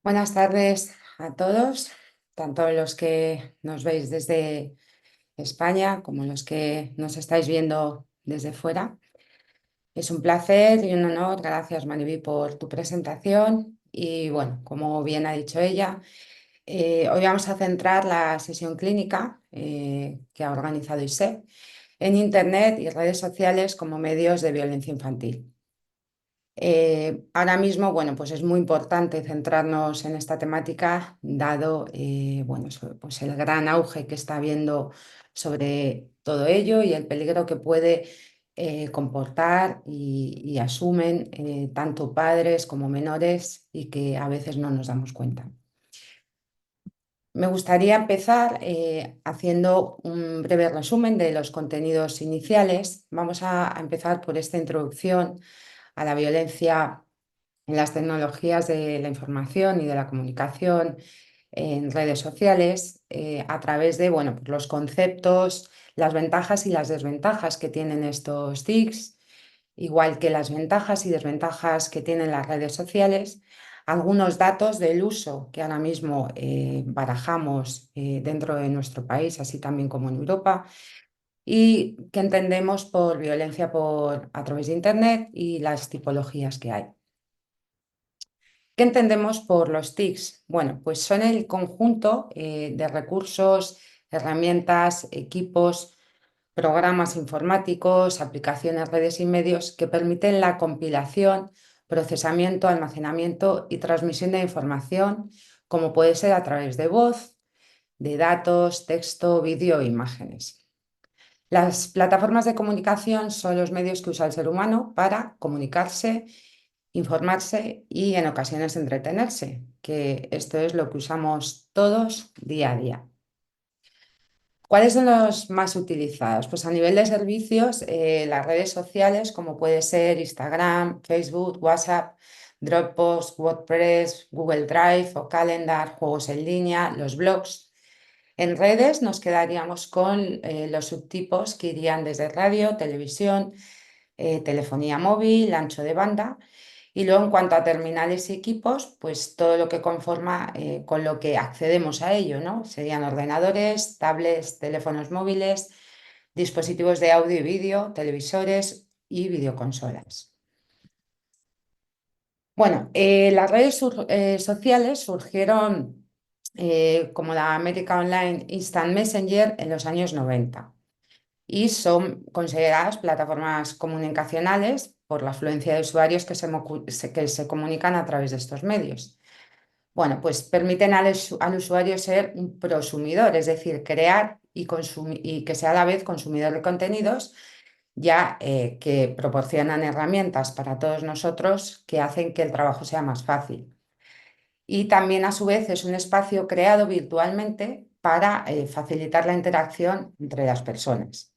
Buenas tardes a todos, tanto los que nos veis desde España como los que nos estáis viendo desde fuera. Es un placer y un honor. Gracias, Mariby, por tu presentación. Y bueno, como bien ha dicho ella, hoy vamos a centrar la sesión clínica que ha organizado ISEP en Internet y redes sociales como medios de violencia infantil. Ahora mismo, bueno, pues es muy importante centrarnos en esta temática, dado bueno, pues el gran auge que está habiendo sobre todo ello y el peligro que puede comportar y asumen tanto padres como menores y que a veces no nos damos cuenta. Me gustaría empezar haciendo un breve resumen de los contenidos iniciales. Vamos a empezar por esta introducción a la violencia en las tecnologías de la información y de la comunicación en redes sociales a través de bueno, pues los conceptos, las ventajas y las desventajas que tienen estos TICs, igual que las ventajas y desventajas que tienen las redes sociales, algunos datos del uso que ahora mismo barajamos dentro de nuestro país, así también como en Europa, y que entendemos por violencia a través de Internet y las tipologías que hay. ¿Qué entendemos por los TICs? Bueno, pues son el conjunto de recursos, herramientas, equipos, programas informáticos, aplicaciones, redes y medios que permiten la compilación, procesamiento, almacenamiento y transmisión de información, como puede ser a través de voz, de datos, texto, vídeo e imágenes. Las plataformas de comunicación son los medios que usa el ser humano para comunicarse, informarse y en ocasiones entretenerse, que esto es lo que usamos todos día a día. ¿Cuáles son los más utilizados? Pues a nivel de servicios, las redes sociales como puede ser Instagram, Facebook, WhatsApp, Dropbox, WordPress, Google Drive o Calendar, juegos en línea, los blogs. En redes nos quedaríamos con los subtipos que irían desde radio, televisión, telefonía móvil, ancho de banda. Y luego en cuanto a terminales y equipos, pues todo lo que conforma con lo que accedemos a ello, ¿no? Serían ordenadores, tablets, teléfonos móviles, dispositivos de audio y vídeo, televisores y videoconsolas. Bueno, las redes sociales surgieron como la América Online Instant Messenger en los años 90 y son consideradas plataformas comunicacionales por la afluencia de usuarios que se comunican a través de estos medios. Bueno, pues permiten al usuario ser un prosumidor, es decir, crear y que sea a la vez consumidor de contenidos, ya que proporcionan herramientas para todos nosotros que hacen que el trabajo sea más fácil. Y también a su vez es un espacio creado virtualmente para facilitar la interacción entre las personas.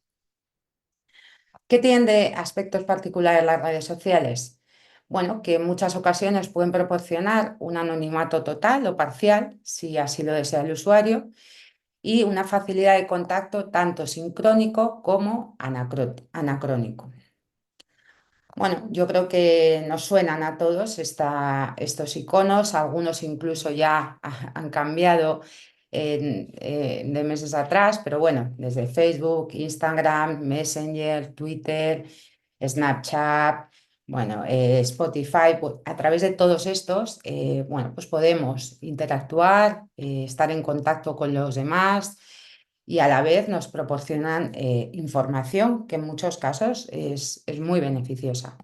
¿Qué tienen de aspectos particulares las redes sociales? Bueno, que en muchas ocasiones pueden proporcionar un anonimato total o parcial, si así lo desea el usuario, y una facilidad de contacto tanto sincrónico como anacrónico. Bueno, yo creo que nos suenan a todos estos iconos, algunos incluso ya han cambiado de meses atrás, pero bueno, desde Facebook, Instagram, Messenger, Twitter, Snapchat, bueno, Spotify, pues, a través de todos estos, bueno, pues podemos interactuar, estar en contacto con los demás y a la vez nos proporcionan información que en muchos casos es muy beneficiosa.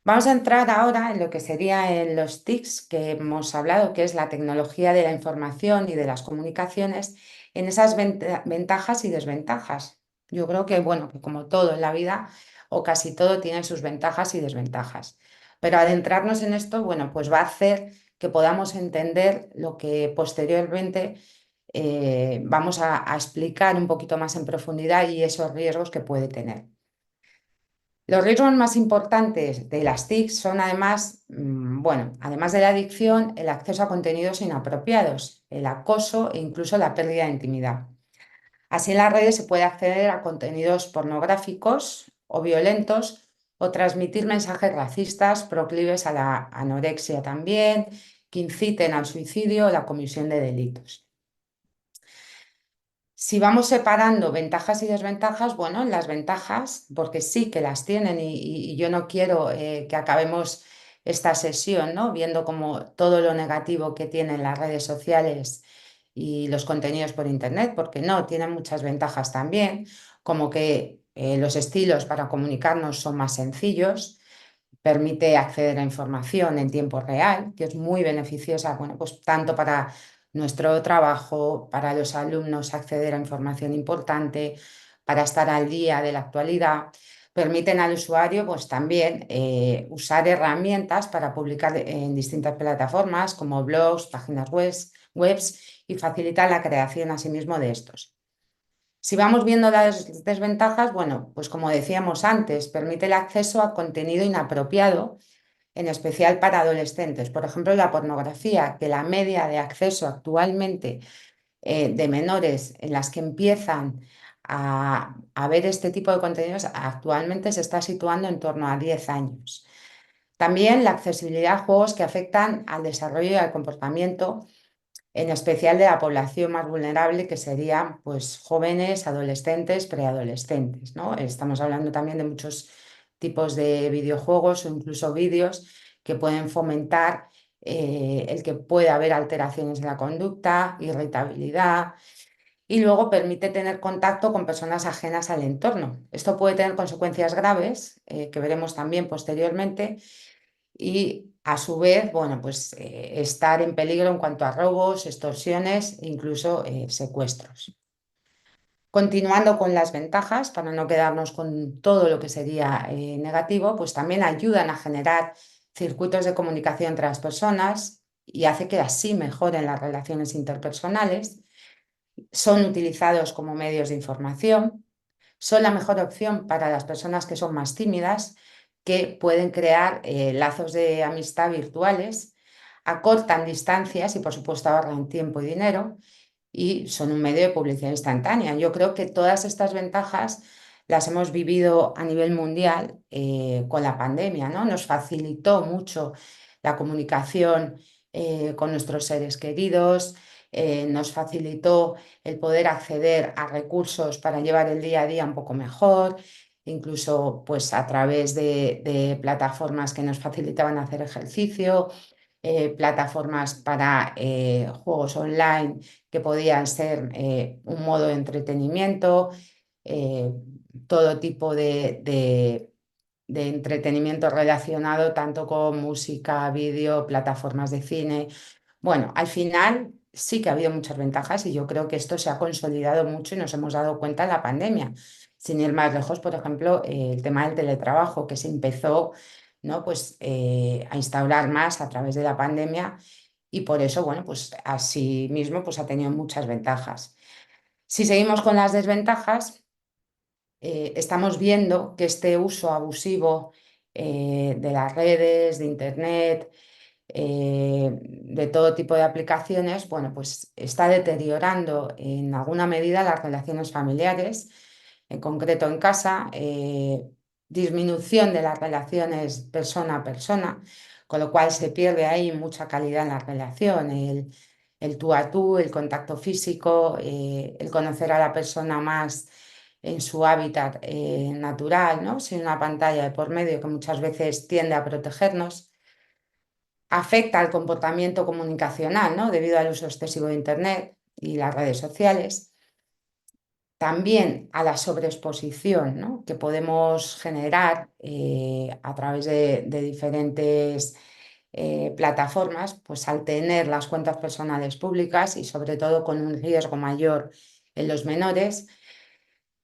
Vamos a entrar ahora en lo que sería en los TICs que hemos hablado, que es la tecnología de la información y de las comunicaciones, en esas ventajas y desventajas. Yo creo que, bueno, que como todo en la vida, o casi todo tiene sus ventajas y desventajas. Pero adentrarnos en esto, bueno, pues va a hacer que podamos entender lo que posteriormente vamos a explicar un poquito más en profundidad y esos riesgos que puede tener. Los riesgos más importantes de las TIC son además, bueno, además de la adicción, el acceso a contenidos inapropiados, el acoso e incluso la pérdida de intimidad. Así en las redes se puede acceder a contenidos pornográficos o violentos o transmitir mensajes racistas proclives a la anorexia también, que inciten al suicidio o la comisión de delitos. Si vamos separando ventajas y desventajas, bueno, las ventajas, porque sí que las tienen y yo no quiero que acabemos esta sesión, ¿no? Viendo como todo lo negativo que tienen las redes sociales y los contenidos por Internet, porque no, tienen muchas ventajas también, como que los estilos para comunicarnos son más sencillos, permite acceder a información en tiempo real, que es muy beneficiosa, bueno, pues tanto para nuestro trabajo, para los alumnos acceder a información importante, para estar al día de la actualidad. Permiten al usuario pues también usar herramientas para publicar en distintas plataformas como blogs, páginas webs y facilitar la creación asimismo de estos. Si vamos viendo las desventajas, bueno, pues como decíamos antes, permite el acceso a contenido inapropiado, en especial para adolescentes. Por ejemplo, la pornografía, que la media de acceso actualmente de menores en las que empiezan a ver este tipo de contenidos actualmente se está situando en torno a 10 años. También la accesibilidad a juegos que afectan al desarrollo y al comportamiento, en especial de la población más vulnerable, que serían pues, jóvenes, adolescentes, preadolescentes, ¿no? Estamos hablando también de muchos tipos de videojuegos o incluso vídeos que pueden fomentar el que pueda haber alteraciones en la conducta, irritabilidad, y luego permite tener contacto con personas ajenas al entorno. Esto puede tener consecuencias graves, que veremos también posteriormente, y a su vez, bueno, pues estar en peligro en cuanto a robos, extorsiones e incluso secuestros. Continuando con las ventajas, para no quedarnos con todo lo que sería negativo, pues también ayudan a generar circuitos de comunicación entre las personas y hace que así mejoren las relaciones interpersonales. Son utilizados como medios de información, son la mejor opción para las personas que son más tímidas, que pueden crear lazos de amistad virtuales, acortan distancias y por supuesto ahorran tiempo y dinero y son un medio de publicidad instantánea. Yo creo que todas estas ventajas las hemos vivido a nivel mundial con la pandemia, ¿no? Nos facilitó mucho la comunicación con nuestros seres queridos, nos facilitó el poder acceder a recursos para llevar el día a día un poco mejor, incluso pues a través de plataformas que nos facilitaban hacer ejercicio, plataformas para juegos online que podían ser un modo de entretenimiento, eh, todo tipo de entretenimiento relacionado tanto con música, vídeo, plataformas de cine. Bueno, al final sí que ha habido muchas ventajas y yo creo que esto se ha consolidado mucho y nos hemos dado cuenta en la pandemia. Sin ir más lejos, por ejemplo, el tema del teletrabajo que se empezó, ¿no? Pues, a instaurar más a través de la pandemia y por eso, bueno, pues así mismo pues, ha tenido muchas ventajas. Si seguimos con las desventajas, estamos viendo que este uso abusivo de las redes, de Internet, de todo tipo de aplicaciones, bueno, pues está deteriorando en alguna medida las relaciones familiares, en concreto en casa, disminución de las relaciones persona a persona, con lo cual se pierde ahí mucha calidad en la relación, el tú a tú, el contacto físico, el conocer a la persona más en su hábitat natural, ¿no? Sin una pantalla de por medio que muchas veces tiende a protegernos. Afecta al comportamiento comunicacional, ¿no? Debido al uso excesivo de Internet y las redes sociales. También a la sobreexposición, ¿no? Que podemos generar a través de diferentes plataformas, pues al tener las cuentas personales públicas y sobre todo con un riesgo mayor en los menores.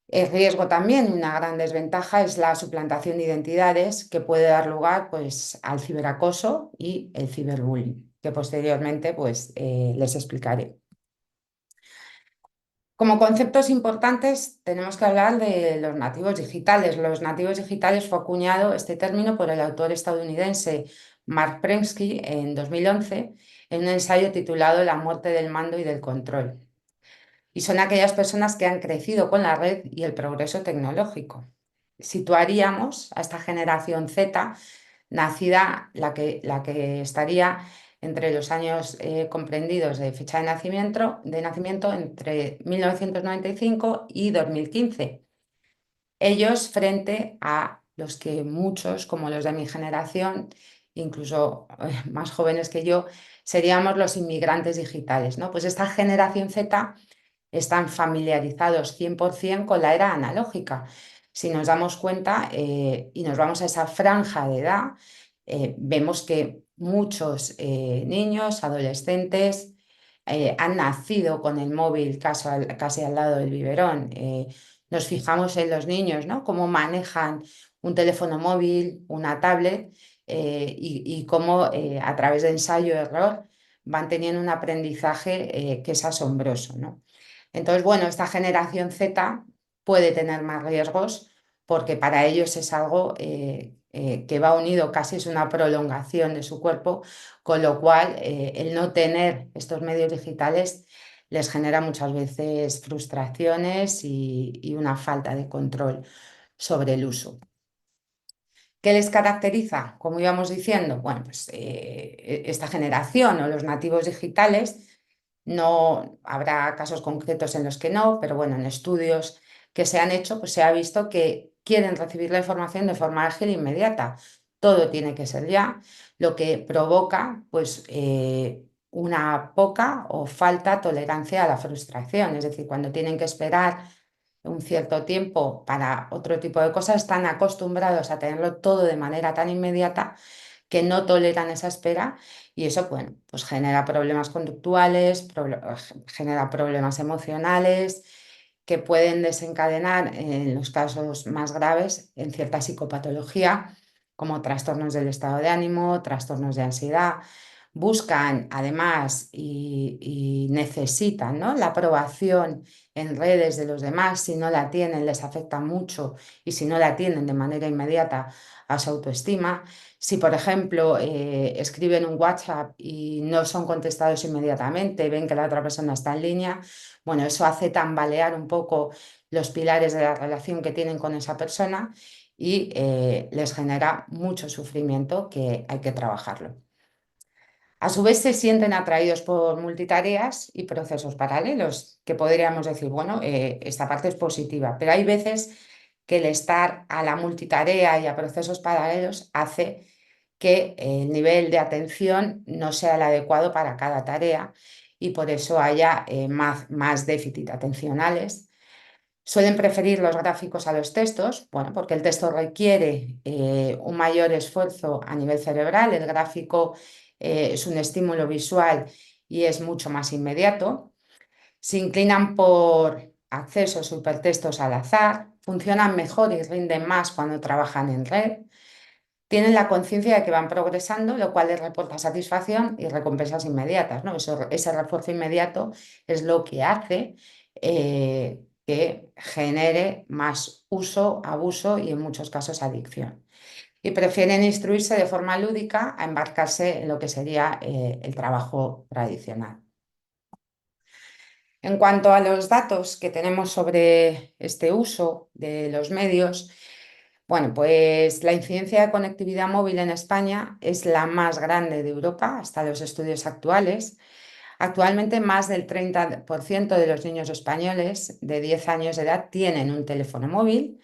El riesgo también, una gran desventaja, es la suplantación de identidades que puede dar lugar pues, al ciberacoso y el ciberbullying, que posteriormente pues, les explicaré. Como conceptos importantes tenemos que hablar de los nativos digitales. Los nativos digitales fue acuñado este término por el autor estadounidense Mark Prensky en 2011 en un ensayo titulado La muerte del mando y del control. Y son aquellas personas que han crecido con la red y el progreso tecnológico. Situaríamos a esta generación Z, nacida la que estaría entre los años comprendidos de fecha de nacimiento entre 1995 y 2015. Ellos frente a los que muchos, como los de mi generación, incluso más jóvenes que yo, seríamos los inmigrantes digitales, ¿no? Pues esta generación Z están familiarizados 100% con la era analógica. Si nos damos cuenta y nos vamos a esa franja de edad, vemos que muchos niños, adolescentes, han nacido con el móvil casi al lado del biberón. Nos fijamos en los niños, ¿no? Cómo manejan un teléfono móvil, una tablet, y cómo a través de ensayo-error van teniendo un aprendizaje que es asombroso, ¿no? Entonces, bueno, esta generación Z puede tener más riesgos porque para ellos es algo que va unido, casi es una prolongación de su cuerpo, con lo cual el no tener estos medios digitales les genera muchas veces frustraciones y una falta de control sobre el uso. ¿Qué les caracteriza? Como íbamos diciendo, bueno, pues esta generación o los nativos digitales, no habrá casos concretos en los que no, pero bueno, en estudios que se han hecho, pues se ha visto que quieren recibir la información de forma ágil e inmediata. Todo tiene que ser ya, lo que provoca pues una poca o falta tolerancia a la frustración, es decir, cuando tienen que esperar un cierto tiempo para otro tipo de cosas, están acostumbrados a tenerlo todo de manera tan inmediata que no toleran esa espera y eso, bueno, pues genera problemas conductuales, genera problemas emocionales que pueden desencadenar en los casos más graves en cierta psicopatología, como trastornos del estado de ánimo, trastornos de ansiedad. Buscan además y necesitan, ¿no?, la aprobación en redes de los demás. Si no la tienen, les afecta mucho y si no la tienen de manera inmediata a su autoestima. Si, por ejemplo, escriben un WhatsApp y no son contestados inmediatamente, ven que la otra persona está en línea, bueno, eso hace tambalear un poco los pilares de la relación que tienen con esa persona y les genera mucho sufrimiento que hay que trabajarlo. A su vez se sienten atraídos por multitareas y procesos paralelos, que podríamos decir, bueno, esta parte es positiva, pero hay veces que el estar a la multitarea y a procesos paralelos hace que el nivel de atención no sea el adecuado para cada tarea y por eso haya más déficit atencionales. Suelen preferir los gráficos a los textos, bueno, porque el texto requiere un mayor esfuerzo a nivel cerebral, el gráfico es un estímulo visual y es mucho más inmediato. Se inclinan por accesos o hipertextos al azar, funcionan mejor y rinden más cuando trabajan en red. Tienen la conciencia de que van progresando, lo cual les reporta satisfacción y recompensas inmediatas, ¿no? Ese refuerzo inmediato es lo que hace que genere más uso, abuso y en muchos casos adicción. Y prefieren instruirse de forma lúdica a embarcarse en lo que sería el trabajo tradicional. En cuanto a los datos que tenemos sobre este uso de los medios, bueno, pues la incidencia de conectividad móvil en España es la más grande de Europa hasta los estudios actuales. Actualmente más del 30% de los niños españoles de 10 años de edad tienen un teléfono móvil,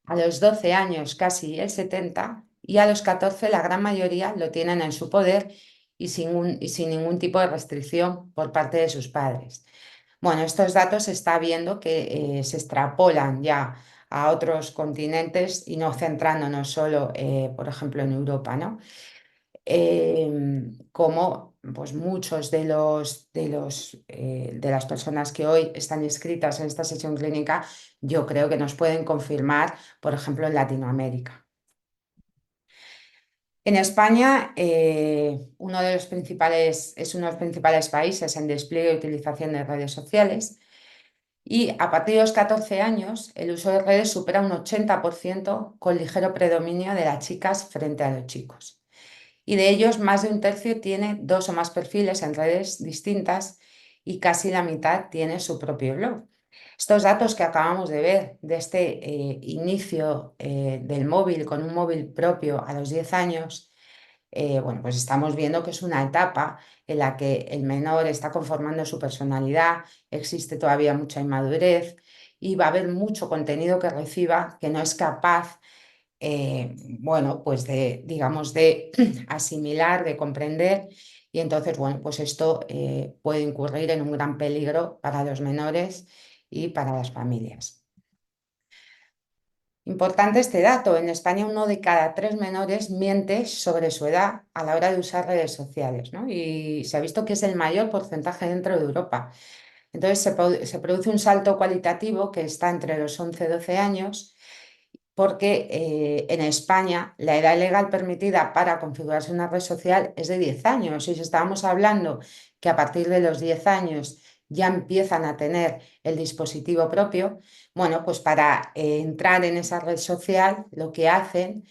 a los 12 años casi el 70% y a los 14 la gran mayoría lo tienen en su poder y sin ningún tipo de restricción por parte de sus padres. Bueno, estos datos se está viendo que se extrapolan ya a otros continentes y no centrándonos solo, por ejemplo, en Europa, ¿no? Como pues, muchos de las personas que hoy están inscritas en esta sesión clínica, yo creo que nos pueden confirmar, por ejemplo, en Latinoamérica. En España, es uno de los principales países en despliegue y utilización de redes sociales. Y a partir de los 14 años, el uso de redes supera un 80% con ligero predominio de las chicas frente a los chicos. Y de ellos, más de un tercio tiene 2 o más perfiles en redes distintas y casi la mitad tiene su propio blog. Estos datos que acabamos de ver de este inicio del móvil con un móvil propio a los 10 años bueno, pues estamos viendo que es una etapa en la que el menor está conformando su personalidad, existe todavía mucha inmadurez y va a haber mucho contenido que reciba que no es capaz, bueno, pues de, digamos, de asimilar, de comprender. Y entonces, bueno, pues esto puede incurrir en un gran peligro para los menores y para las familias. Importante este dato, en España 1 de cada 3 menores miente sobre su edad a la hora de usar redes sociales, ¿no? Y se ha visto que es el mayor porcentaje dentro de Europa. Entonces se produce un salto cualitativo que está entre los 11 y 12 años porque en España la edad legal permitida para configurarse una red social es de 10 años. Y si estábamos hablando que a partir de los 10 años ya empiezan a tener el dispositivo propio, bueno, pues para entrar en esa red social lo que hacen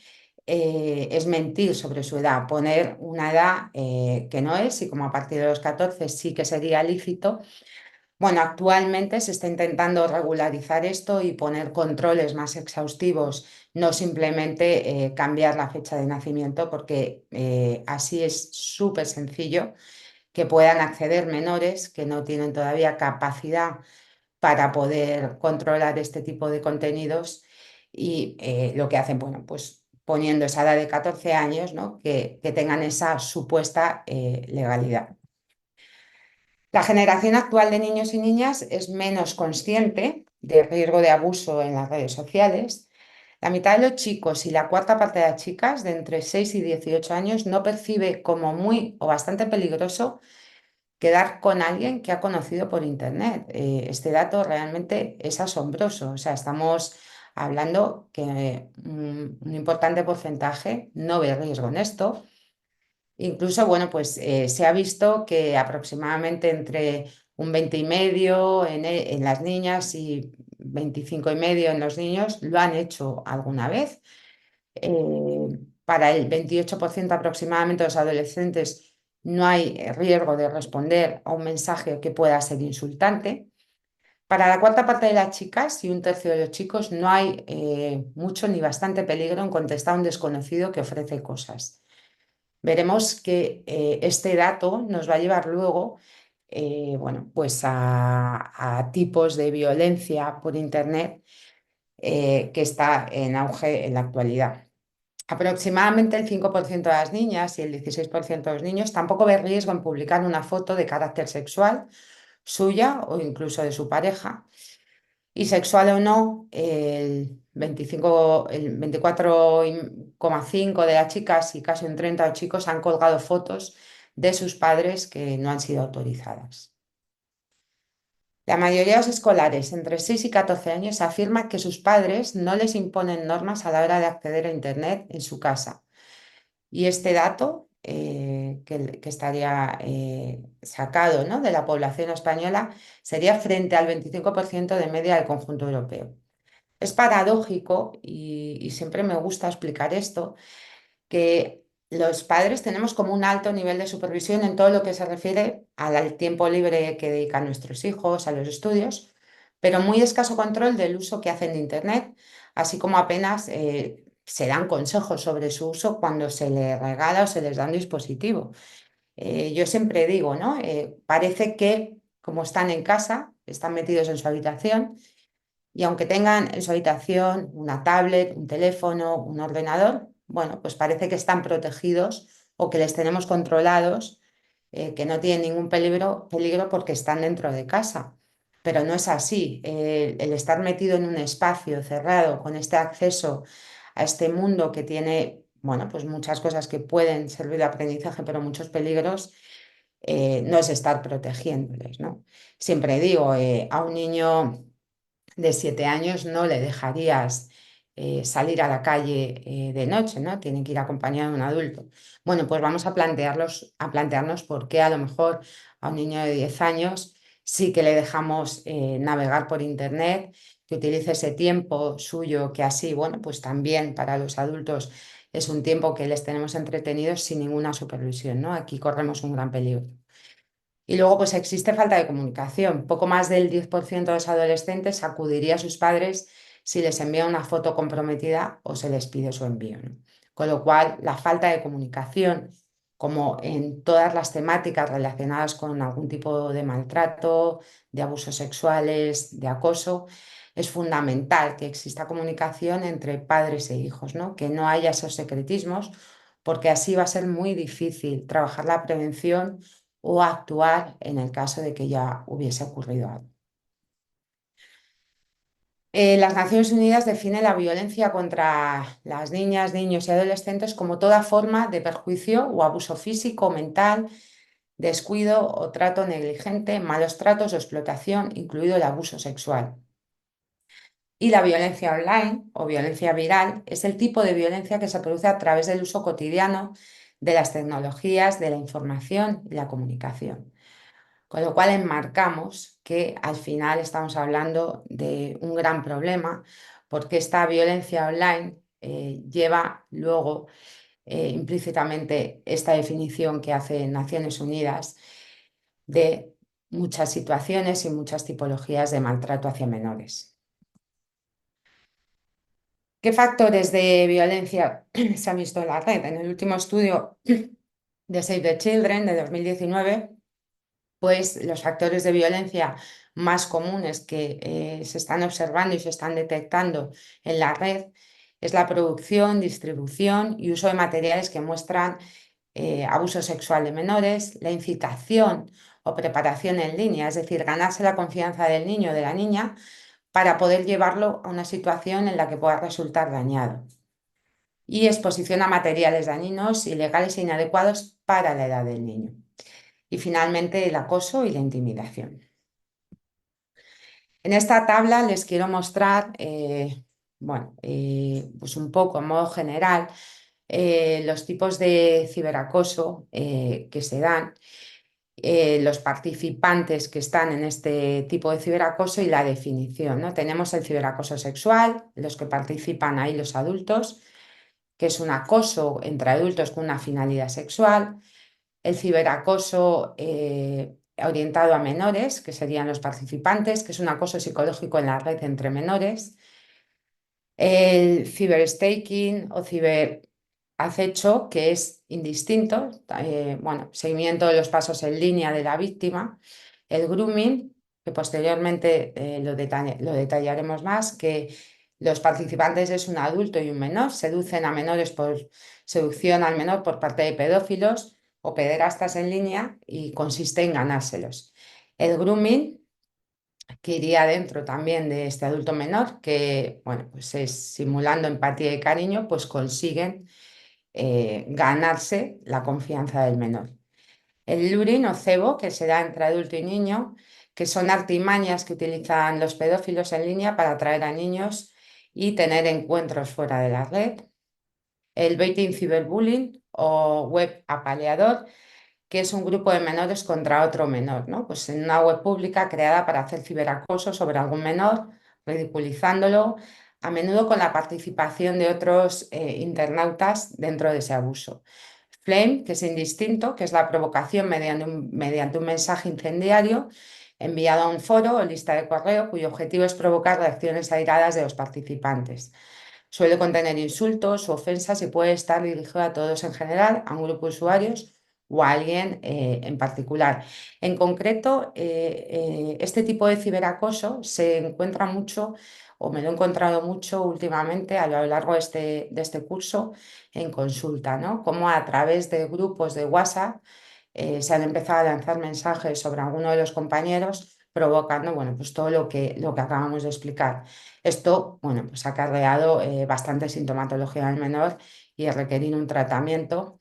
es mentir sobre su edad, poner una edad que no es, y como a partir de los 14 sí que sería lícito. Bueno, actualmente se está intentando regularizar esto y poner controles más exhaustivos, no simplemente cambiar la fecha de nacimiento, porque así es súper sencillo que puedan acceder menores que no tienen todavía capacidad para poder controlar este tipo de contenidos y lo que hacen, bueno, pues poniendo esa edad de 14 años, ¿no? Que tengan esa supuesta legalidad. La generación actual de niños y niñas es menos consciente del riesgo de abuso en las redes sociales. La mitad de los chicos y la cuarta parte de las chicas de entre 6 y 18 años no percibe como muy o bastante peligroso quedar con alguien que ha conocido por internet. Este dato realmente es asombroso. O sea, estamos hablando que un importante porcentaje no ve riesgo en esto. Incluso, bueno, pues se ha visto que aproximadamente entre un 20,5 en las niñas y 25,5 en los niños lo han hecho alguna vez. Para el 28% aproximadamente de los adolescentes no hay riesgo de responder a un mensaje que pueda ser insultante. Para la cuarta parte de las chicas y un tercio de los chicos no hay mucho ni bastante peligro en contestar a un desconocido que ofrece cosas. Veremos que este dato nos va a llevar luego, bueno, pues a tipos de violencia por Internet que está en auge en la actualidad. Aproximadamente el 5% de las niñas y el 16% de los niños tampoco ve riesgo en publicar una foto de carácter sexual suya o incluso de su pareja. Y sexual o no, el 24,5 de las chicas y casi un 30 de los chicos han colgado fotos de sus padres que no han sido autorizadas. La mayoría de los escolares entre 6 y 14 años afirma que sus padres no les imponen normas a la hora de acceder a Internet en su casa. Y este dato, que estaría sacado, ¿no?, de la población española, sería frente al 25% de media del conjunto europeo. Es paradójico, y siempre me gusta explicar esto, que los padres tenemos como un alto nivel de supervisión en todo lo que se refiere al tiempo libre que dedican nuestros hijos, a los estudios, pero muy escaso control del uso que hacen de Internet, así como apenas se dan consejos sobre su uso cuando se les regala o se les da un dispositivo. Yo siempre digo, ¿no? Parece que como están en casa, están metidos en su habitación y aunque tengan en su habitación una tablet, un teléfono, un ordenador, bueno, pues parece que están protegidos o que les tenemos controlados, que no tienen ningún peligro porque están dentro de casa. Pero no es así. El estar metido en un espacio cerrado con este acceso a este mundo que tiene, bueno, pues muchas cosas que pueden servir de aprendizaje, pero muchos peligros, no es estar protegiéndoles, ¿no? Siempre digo, a un niño de 7 años no le dejarías salir a la calle de noche, ¿no? Tiene que ir acompañado de un adulto. Bueno, pues vamos a plantearnos por qué a lo mejor a un niño de 10 años sí que le dejamos navegar por Internet, que utilice ese tiempo suyo, que así, bueno, pues también para los adultos es un tiempo que les tenemos entretenidos sin ninguna supervisión, ¿no? Aquí corremos un gran peligro. Y luego, pues existe falta de comunicación. Poco más del 10% de los adolescentes acudiría a sus padres si les envía una foto comprometida o se les pide su envío, ¿no? Con lo cual, la falta de comunicación, como en todas las temáticas relacionadas con algún tipo de maltrato, de abusos sexuales, de acoso, es fundamental que exista comunicación entre padres e hijos, ¿no? Que no haya esos secretismos, porque así va a ser muy difícil trabajar la prevención o actuar en el caso de que ya hubiese ocurrido algo. Las Naciones Unidas definen la violencia contra las niñas, niños y adolescentes como toda forma de perjuicio o abuso físico, mental, descuido o trato negligente, malos tratos o explotación, incluido el abuso sexual. Y la violencia online o violencia viral es el tipo de violencia que se produce a través del uso cotidiano de las tecnologías, de la información y la comunicación. Con lo cual enmarcamos que al final estamos hablando de un gran problema porque esta violencia online lleva luego implícitamente esta definición que hace Naciones Unidas de muchas situaciones y muchas tipologías de maltrato hacia menores. ¿Qué factores de violencia se han visto en la red? En el último estudio de Save the Children de 2019, pues los factores de violencia más comunes que se están observando y se están detectando en la red es la producción, distribución y uso de materiales que muestran abuso sexual de menores, la incitación o preparación en línea, es decir, ganarse la confianza del niño o de la niña para poder llevarlo a una situación en la que pueda resultar dañado. Y exposición a materiales dañinos, ilegales e inadecuados para la edad del niño. Y finalmente el acoso y la intimidación. En esta tabla les quiero mostrar, pues un poco en modo general, los tipos de ciberacoso que se dan, los participantes que están en este tipo de ciberacoso y la definición, ¿no? Tenemos el ciberacoso sexual, los que participan ahí los adultos, que es un acoso entre adultos con una finalidad sexual, el ciberacoso orientado a menores, que serían los participantes, que es un acoso psicológico en la red entre menores, el ciberstaking o ciberacecho, que es indistinto, seguimiento de los pasos en línea de la víctima, el grooming, que posteriormente lo detallaremos más, que los participantes es un adulto y un menor, seducen a menores por seducción al menor por parte de pedófilos o pederastas en línea y consiste en ganárselos. El grooming, que iría dentro también de este adulto menor, que bueno, pues es simulando empatía y cariño, pues consiguen ganarse la confianza del menor. El luring o cebo, que se da entre adulto y niño, que son artimañas que utilizan los pedófilos en línea para atraer a niños y tener encuentros fuera de la red. El baiting ciberbullying o web apaleador, que es un grupo de menores contra otro menor, ¿no? Pues en una web pública creada para hacer ciberacoso sobre algún menor, ridiculizándolo, a menudo con la participación de otros internautas dentro de ese abuso. Flame, que es indistinto, que es la provocación mediante un mensaje incendiario enviado a un foro o lista de correo cuyo objetivo es provocar reacciones airadas de los participantes. Suele contener insultos u ofensas y puede estar dirigido a todos en general, a un grupo de usuarios o a alguien en particular. En concreto, este tipo de ciberacoso se encuentra mucho, o me lo he encontrado mucho últimamente a lo largo de este curso en consulta, ¿no? Como a través de grupos de WhatsApp se han empezado a lanzar mensajes sobre alguno de los compañeros provocando, bueno, pues todo lo que acabamos de explicar. Esto, bueno, pues ha acarreado bastante sintomatología del menor y requerir un tratamiento.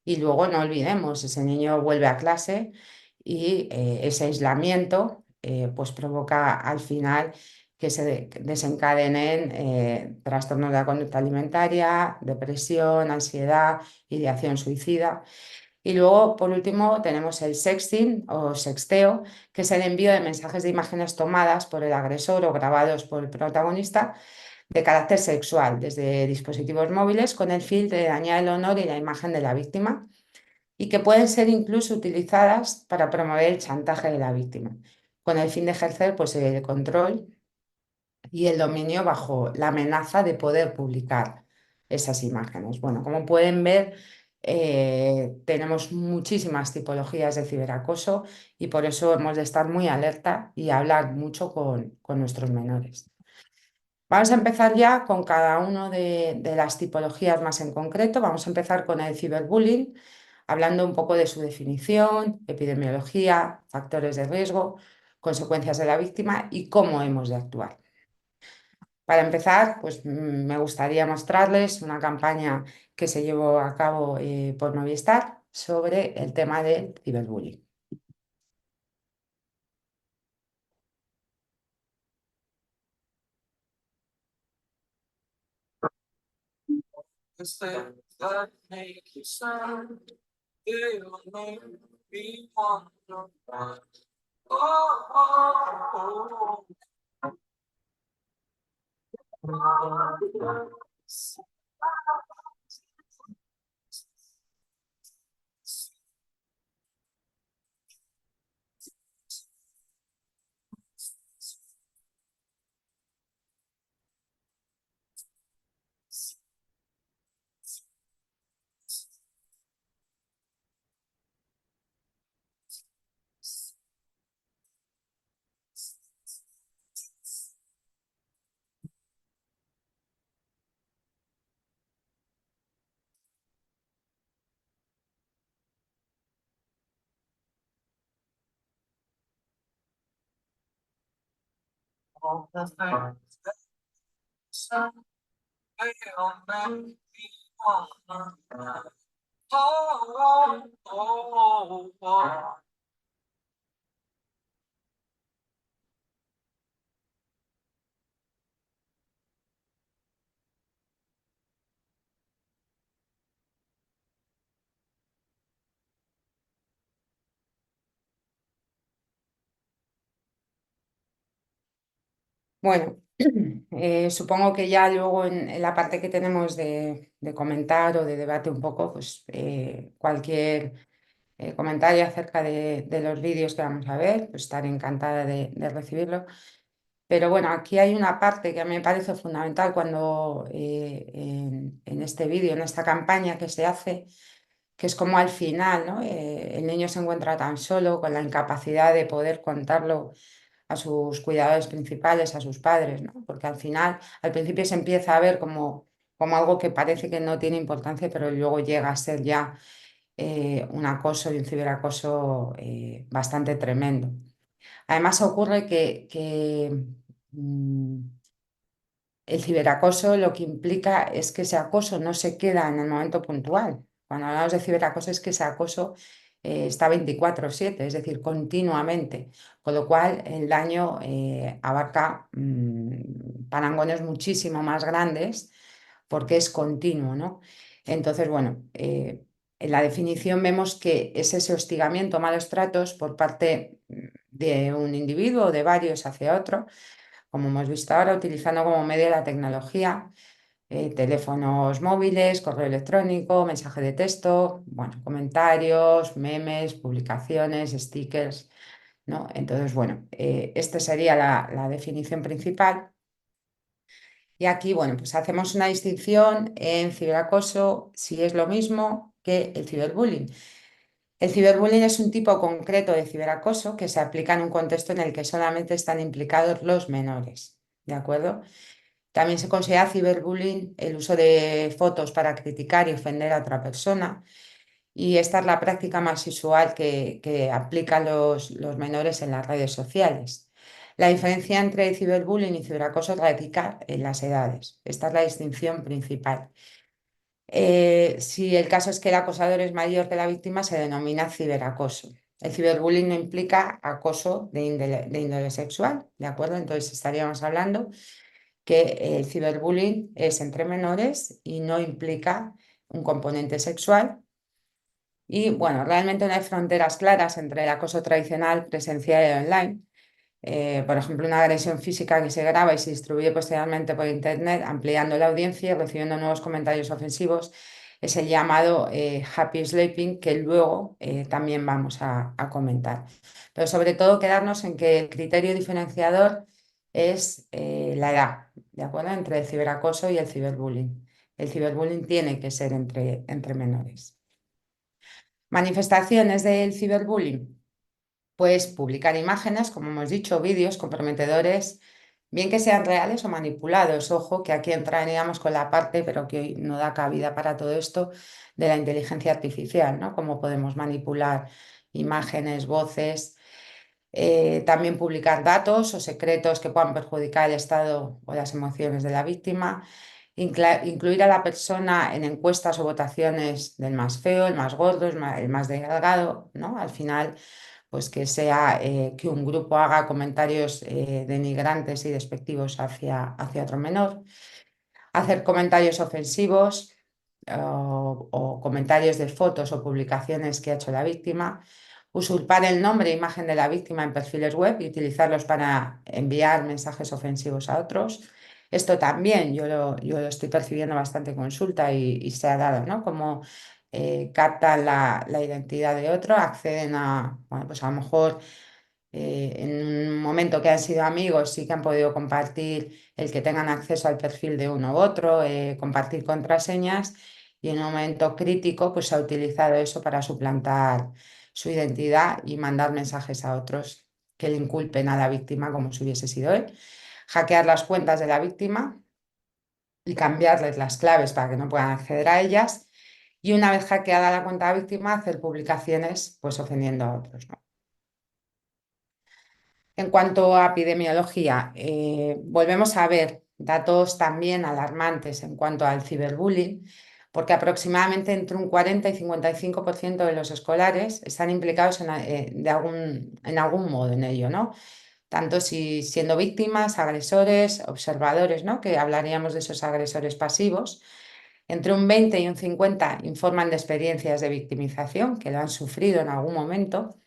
Y luego no olvidemos, ese niño vuelve a clase y ese aislamiento pues provoca al final que se desencadenen trastornos de la conducta alimentaria, depresión, ansiedad, ideación suicida. Y luego, por último, tenemos el sexting o sexteo, que es el envío de mensajes de imágenes tomadas por el agresor o grabados por el protagonista de carácter sexual desde dispositivos móviles con el fin de dañar el honor y la imagen de la víctima y que pueden ser incluso utilizadas para promover el chantaje de la víctima, con el fin de ejercer pues, el control y el dominio bajo la amenaza de poder publicar esas imágenes. Bueno, como pueden ver, tenemos muchísimas tipologías de ciberacoso y por eso hemos de estar muy alerta y hablar mucho con nuestros menores. Vamos a empezar ya con cada una de las tipologías más en concreto. Vamos a empezar con el ciberbullying, hablando un poco de su definición, epidemiología, factores de riesgo, consecuencias de la víctima y cómo hemos de actuar. Para empezar, pues me gustaría mostrarles una campaña que se llevó a cabo por Movistar sobre el tema del ciberbullying. Bueno, supongo que ya luego en la parte que tenemos de comentar o de debate un poco, pues cualquier comentario acerca de los vídeos que vamos a ver, pues estaré encantada de recibirlo. Pero bueno, aquí hay una parte que a mí me parece fundamental cuando en este vídeo, en esta campaña que se hace, que es como al final, ¿no? El niño se encuentra tan solo con la incapacidad de poder contarlo a sus cuidadores principales, a sus padres, ¿no? Porque al final, al principio se empieza a ver como algo que parece que no tiene importancia, pero luego llega a ser ya un acoso y un ciberacoso bastante tremendo. Además ocurre mm, el ciberacoso lo que implica es que ese acoso no se queda en el momento puntual. Cuando hablamos de ciberacoso es que ese acoso está 24/7, es decir, continuamente, con lo cual el daño abarca parangones muchísimo más grandes porque es continuo, ¿no? Entonces, bueno, en la definición vemos que es ese hostigamiento, malos tratos por parte de un individuo o de varios hacia otro, como hemos visto ahora, utilizando como medio la tecnología, teléfonos móviles, correo electrónico, mensaje de texto, bueno, comentarios, memes, publicaciones, stickers, ¿no? Entonces, bueno, esta sería la definición principal. Y aquí, bueno, pues hacemos una distinción en ciberacoso si es lo mismo que el ciberbullying. El ciberbullying es un tipo concreto de ciberacoso que se aplica en un contexto en el que solamente están implicados los menores, ¿de acuerdo? También se considera ciberbullying el uso de fotos para criticar y ofender a otra persona. Y esta es la práctica más usual que aplican los menores en las redes sociales. La diferencia entre ciberbullying y ciberacoso radica en las edades. Esta es la distinción principal. Si el caso es que el acosador es mayor que la víctima, se denomina ciberacoso. El ciberbullying no implica acoso de índole sexual, ¿de acuerdo? Entonces estaríamos hablando que el ciberbullying es entre menores y no implica un componente sexual. Y bueno, realmente no hay fronteras claras entre el acoso tradicional, presencial y online. Por ejemplo, una agresión física que se graba y se distribuye posteriormente por Internet, ampliando la audiencia y recibiendo nuevos comentarios ofensivos, es el llamado happy sleeping, que luego también vamos a comentar. Pero sobre todo quedarnos en que el criterio diferenciador es la edad, ¿de acuerdo? Entre el ciberacoso y el ciberbullying. El ciberbullying tiene que ser entre menores. Manifestaciones del ciberbullying. Pues publicar imágenes, como hemos dicho, vídeos comprometedores, bien que sean reales o manipulados. Ojo, que aquí entraríamos con la parte, pero que hoy no da cabida para todo esto, de la inteligencia artificial, ¿no? Cómo podemos manipular imágenes, voces. También publicar datos o secretos que puedan perjudicar el estado o las emociones de la víctima. Incluir a la persona en encuestas o votaciones del más feo, el más gordo, el más delgado, ¿no? Al final, pues que sea que un grupo haga comentarios denigrantes y despectivos hacia otro menor, hacer comentarios ofensivos o comentarios de fotos o publicaciones que ha hecho la víctima, usurpar el nombre e imagen de la víctima en perfiles web y utilizarlos para enviar mensajes ofensivos a otros. Esto también yo lo estoy percibiendo bastante en consulta y se ha dado, ¿no? Como captan la identidad de otro, acceden a, bueno, pues a lo mejor en un momento que han sido amigos, sí que han podido compartir el que tengan acceso al perfil de uno u otro, compartir contraseñas y en un momento crítico pues se ha utilizado eso para suplantar su identidad y mandar mensajes a otros que le inculpen a la víctima como si hubiese sido él. Hackear las cuentas de la víctima y cambiarles las claves para que no puedan acceder a ellas. Y una vez hackeada la cuenta de la víctima, hacer publicaciones pues ofendiendo a otros, ¿no? En cuanto a epidemiología, volvemos a ver datos también alarmantes en cuanto al ciberbullying, porque aproximadamente entre un 40 y 55% de los escolares están implicados en algún modo en ello, ¿no? Tanto si siendo víctimas, agresores, observadores, ¿no? Que hablaríamos de esos agresores pasivos. Entre un 20 y un 50 informan de experiencias de victimización que lo han sufrido en algún momento,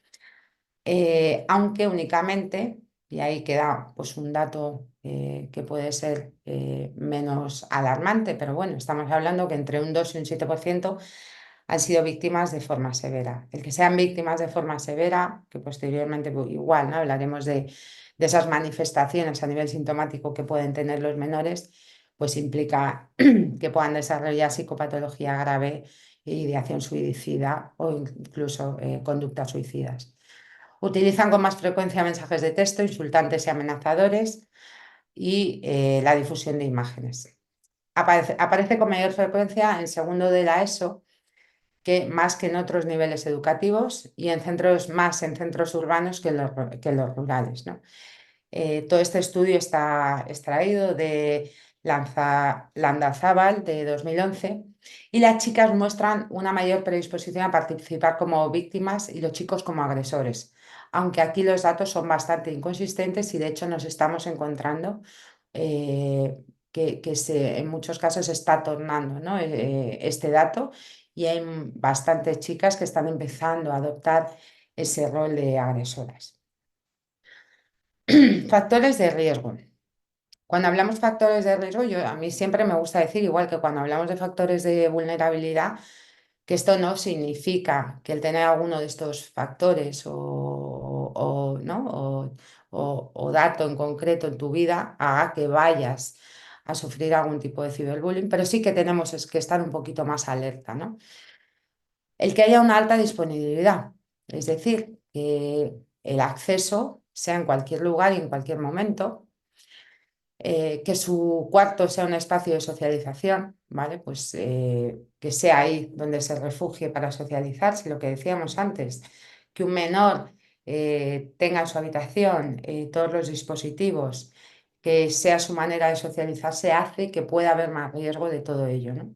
aunque únicamente, y ahí queda pues un dato que puede ser menos alarmante, pero bueno, estamos hablando que entre un 2 y un 7% han sido víctimas de forma severa. El que sean víctimas de forma severa, que posteriormente pues, igual, ¿no? Hablaremos de esas manifestaciones a nivel sintomático que pueden tener los menores, pues implica que puedan desarrollar psicopatología grave, ideación suicida o incluso conductas suicidas. Utilizan con más frecuencia mensajes de texto insultantes y amenazadores y la difusión de imágenes. Aparece con mayor frecuencia en segundo de la ESO que más que en otros niveles educativos y más en centros urbanos que en los rurales, ¿no? Todo este estudio está extraído de Landazábal de 2011 y las chicas muestran una mayor predisposición a participar como víctimas y los chicos como agresores, aunque aquí los datos son bastante inconsistentes y de hecho nos estamos encontrando en muchos casos se está tornando, ¿no? Este dato y hay bastantes chicas que están empezando a adoptar ese rol de agresoras. Factores de riesgo. Cuando hablamos de factores de riesgo, a mí siempre me gusta decir, igual que cuando hablamos de factores de vulnerabilidad, que esto no significa que el tener alguno de estos factores ¿no? o dato en concreto en tu vida haga que vayas a sufrir algún tipo de ciberbullying, pero sí que tenemos que estar un poquito más alerta, ¿no? El que haya una alta disponibilidad, es decir, que el acceso sea en cualquier lugar y en cualquier momento, que su cuarto sea un espacio de socialización, ¿vale? Pues que sea ahí donde se refugie para socializar, si lo que decíamos antes, que un menor tenga en su habitación todos los dispositivos, que sea su manera de socializarse, hace que pueda haber más riesgo de todo ello, ¿no?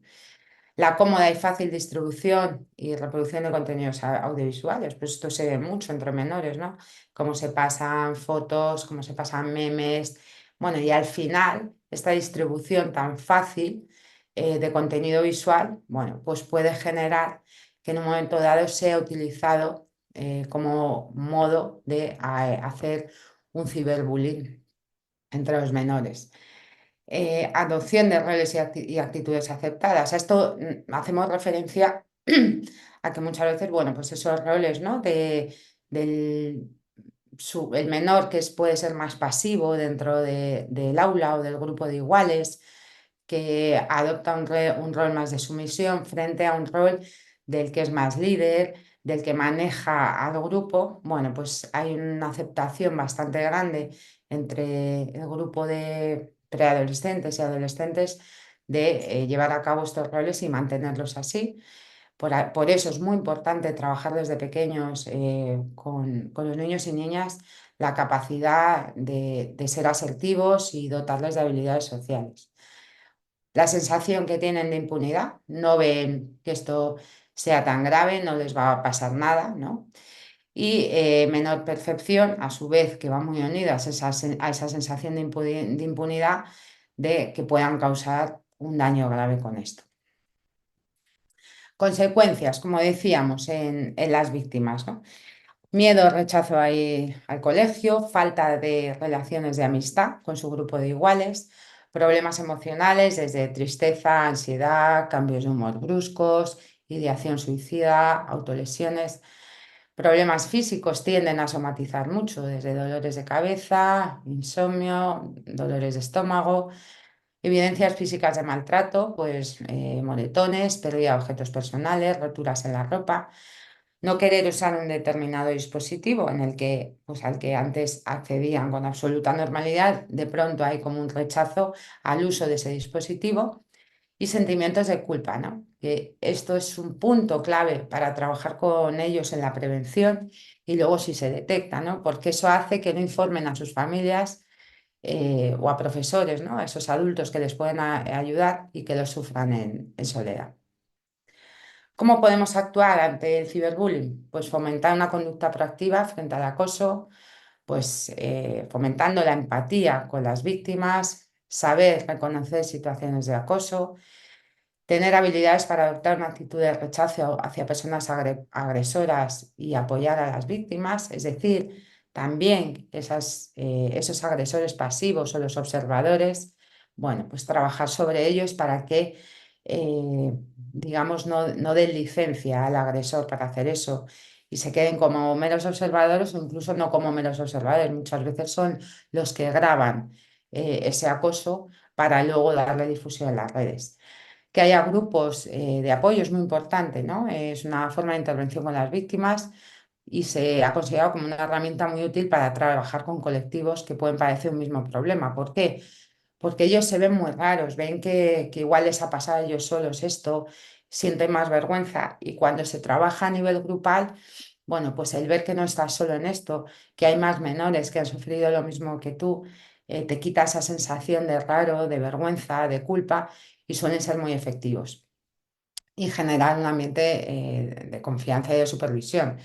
La cómoda y fácil distribución y reproducción de contenidos audiovisuales, pues esto se ve mucho entre menores, ¿no? Cómo se pasan fotos, cómo se pasan memes. Bueno, y al final, esta distribución tan fácil de contenido visual, bueno, pues puede generar que en un momento dado sea utilizado como modo de hacer un ciberbullying entre los menores. Adopción de roles y actitudes aceptadas. A esto hacemos referencia a que muchas veces, bueno, pues esos roles, ¿no? Del el menor puede ser más pasivo dentro del aula o del grupo de iguales, que adopta un rol más de sumisión frente a un rol del que es más líder, del que maneja al grupo. Bueno, pues hay una aceptación bastante grande entre el grupo de preadolescentes y adolescentes de llevar a cabo estos roles y mantenerlos así. Por eso es muy importante trabajar desde pequeños con los niños y niñas la capacidad de ser asertivos y dotarles de habilidades sociales. La sensación que tienen de impunidad, no ven que esto sea tan grave, no les va a pasar nada, ¿no? Y menor percepción, a su vez, que va muy unidas a esa sensación de impunidad de que puedan causar un daño grave con esto. Consecuencias, como decíamos, en las víctimas, ¿no? Miedo, rechazo al colegio, falta de relaciones de amistad con su grupo de iguales, problemas emocionales desde tristeza, ansiedad, cambios de humor bruscos, ideación suicida, autolesiones. Problemas físicos tienden a somatizar mucho, desde dolores de cabeza, insomnio, dolores de estómago, evidencias físicas de maltrato, pues moretones, pérdida de objetos personales, roturas en la ropa. No querer usar un determinado dispositivo en el que, pues, al que antes accedían con absoluta normalidad, de pronto hay como un rechazo al uso de ese dispositivo y sentimientos de culpa, ¿no? Que esto es un punto clave para trabajar con ellos en la prevención y luego si se detecta, ¿no? Porque eso hace que no informen a sus familias o a profesores, ¿no? A esos adultos que les pueden ayudar y que lo sufran en soledad. ¿Cómo podemos actuar ante el ciberbullying? Pues fomentar una conducta proactiva frente al acoso, pues fomentando la empatía con las víctimas, saber reconocer situaciones de acoso, tener habilidades para adoptar una actitud de rechazo hacia personas agresoras y apoyar a las víctimas, es decir, también esos agresores pasivos o los observadores, bueno, pues trabajar sobre ellos para que, digamos, no den licencia al agresor para hacer eso y se queden como meros observadores o incluso no como meros observadores. Muchas veces son los que graban ese acoso para luego darle difusión en las redes. Que haya grupos de apoyo es muy importante, ¿no? Es una forma de intervención con las víctimas y se ha considerado como una herramienta muy útil para trabajar con colectivos que pueden padecer un mismo problema. ¿Por qué? Porque ellos se ven muy raros, ven que igual les ha pasado a ellos solos esto, sienten más vergüenza y cuando se trabaja a nivel grupal, bueno, pues el ver que no estás solo en esto, que hay más menores que han sufrido lo mismo que tú, te quita esa sensación de raro, de vergüenza, de culpa y suelen ser muy efectivos y generar un ambiente de confianza y de supervisión.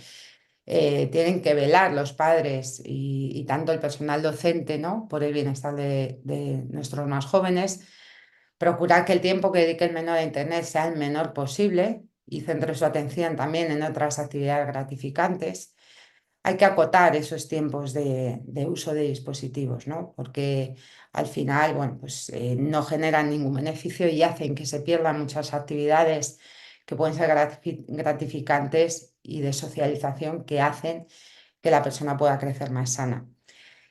Tienen que velar los padres y tanto el personal docente, ¿no? Por el bienestar de nuestros más jóvenes, procurar que el tiempo que dedique el menor a Internet sea el menor posible y centre su atención también en otras actividades gratificantes. Hay que acotar esos tiempos de uso de dispositivos, ¿no? Porque al final, bueno, pues no generan ningún beneficio y hacen que se pierdan muchas actividades que pueden ser gratificantes y de socialización que hacen que la persona pueda crecer más sana.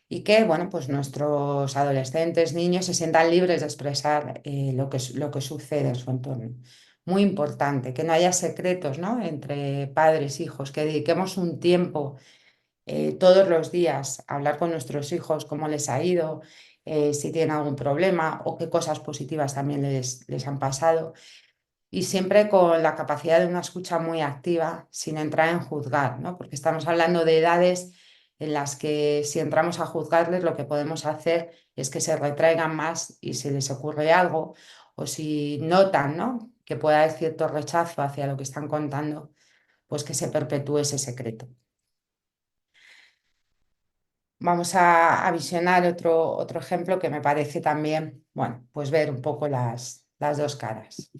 Y que, bueno, pues nuestros adolescentes, niños se sientan libres de expresar lo que sucede en su entorno. Muy importante, que no haya secretos, ¿no? Entre padres, hijos, que dediquemos un tiempo todos los días, hablar con nuestros hijos cómo les ha ido, si tienen algún problema o qué cosas positivas también les han pasado. Y siempre con la capacidad de una escucha muy activa, sin entrar en juzgar, ¿no? Porque estamos hablando de edades en las que si entramos a juzgarles, lo que podemos hacer es que se retraigan más y si les ocurre algo o si notan, ¿no? Que pueda haber cierto rechazo hacia lo que están contando, pues que se perpetúe ese secreto. Vamos a visionar otro ejemplo que me parece también, bueno, pues ver un poco las dos caras.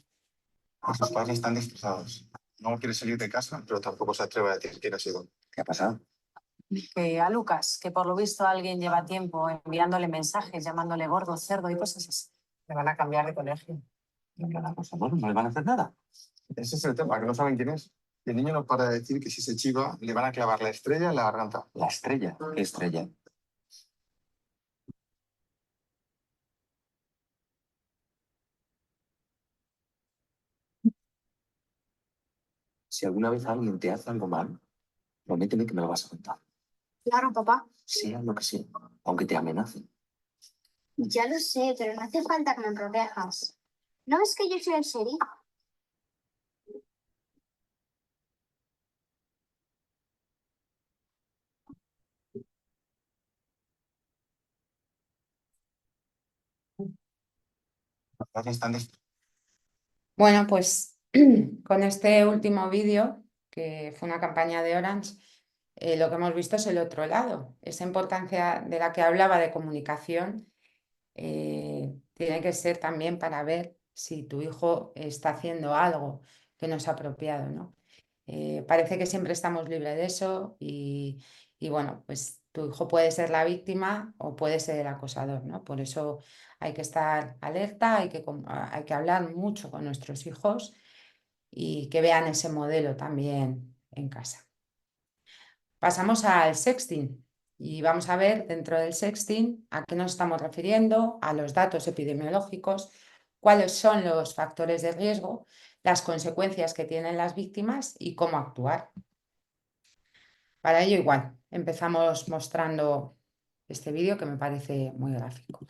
Sus padres están destrozados. No quiere salir de casa, pero tampoco se atreve a decir quién ha sido. ¿Qué ha pasado? Que a Lucas, que por lo visto alguien lleva tiempo enviándole mensajes, llamándole gordo, cerdo y cosas así. Le van a cambiar de colegio. Cada cosa, bueno, no le van a hacer nada. Ese es el tema, que no saben quién es. El niño no para de decir que si se chiva, le van a clavar la estrella en la garganta. ¿La estrella? ¿Qué estrella? Si alguna vez alguien te hace algo mal, prométeme que me lo vas a contar. Claro, papá. Sea lo que sea, aunque te amenacen. Ya lo sé, pero no hace falta que me protejas. ¿No ves que yo soy el sheriff? Gracias, están Bueno, pues con este último vídeo, que fue una campaña de Orange, lo que hemos visto es el otro lado. Esa importancia de la que hablaba de comunicación tiene que ser también para ver si tu hijo está haciendo algo que no es apropiado, ¿no? Parece que siempre estamos libres de eso y bueno, pues tu hijo puede ser la víctima o puede ser el acosador, ¿no? Por eso hay que estar alerta, hay que hablar mucho con nuestros hijos y que vean ese modelo también en casa. Pasamos al sexting y vamos a ver dentro del sexting a qué nos estamos refiriendo, a los datos epidemiológicos, cuáles son los factores de riesgo, las consecuencias que tienen las víctimas y cómo actuar. Para ello igual, empezamos mostrando este vídeo que me parece muy gráfico.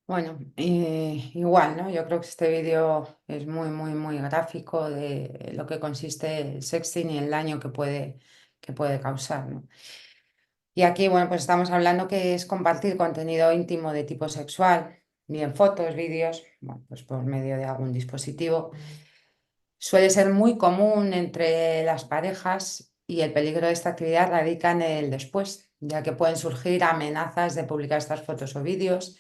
Bueno, igual, ¿no? Yo creo que este vídeo es muy gráfico de lo que consiste el sexting y el daño que puede causar, ¿no? Y aquí, bueno, pues estamos hablando que es compartir contenido íntimo de tipo sexual, bien fotos, vídeos, bueno, pues por medio de algún dispositivo. Suele ser muy común entre las parejas y el peligro de esta actividad radica en el después, ya que pueden surgir amenazas de publicar estas fotos o vídeos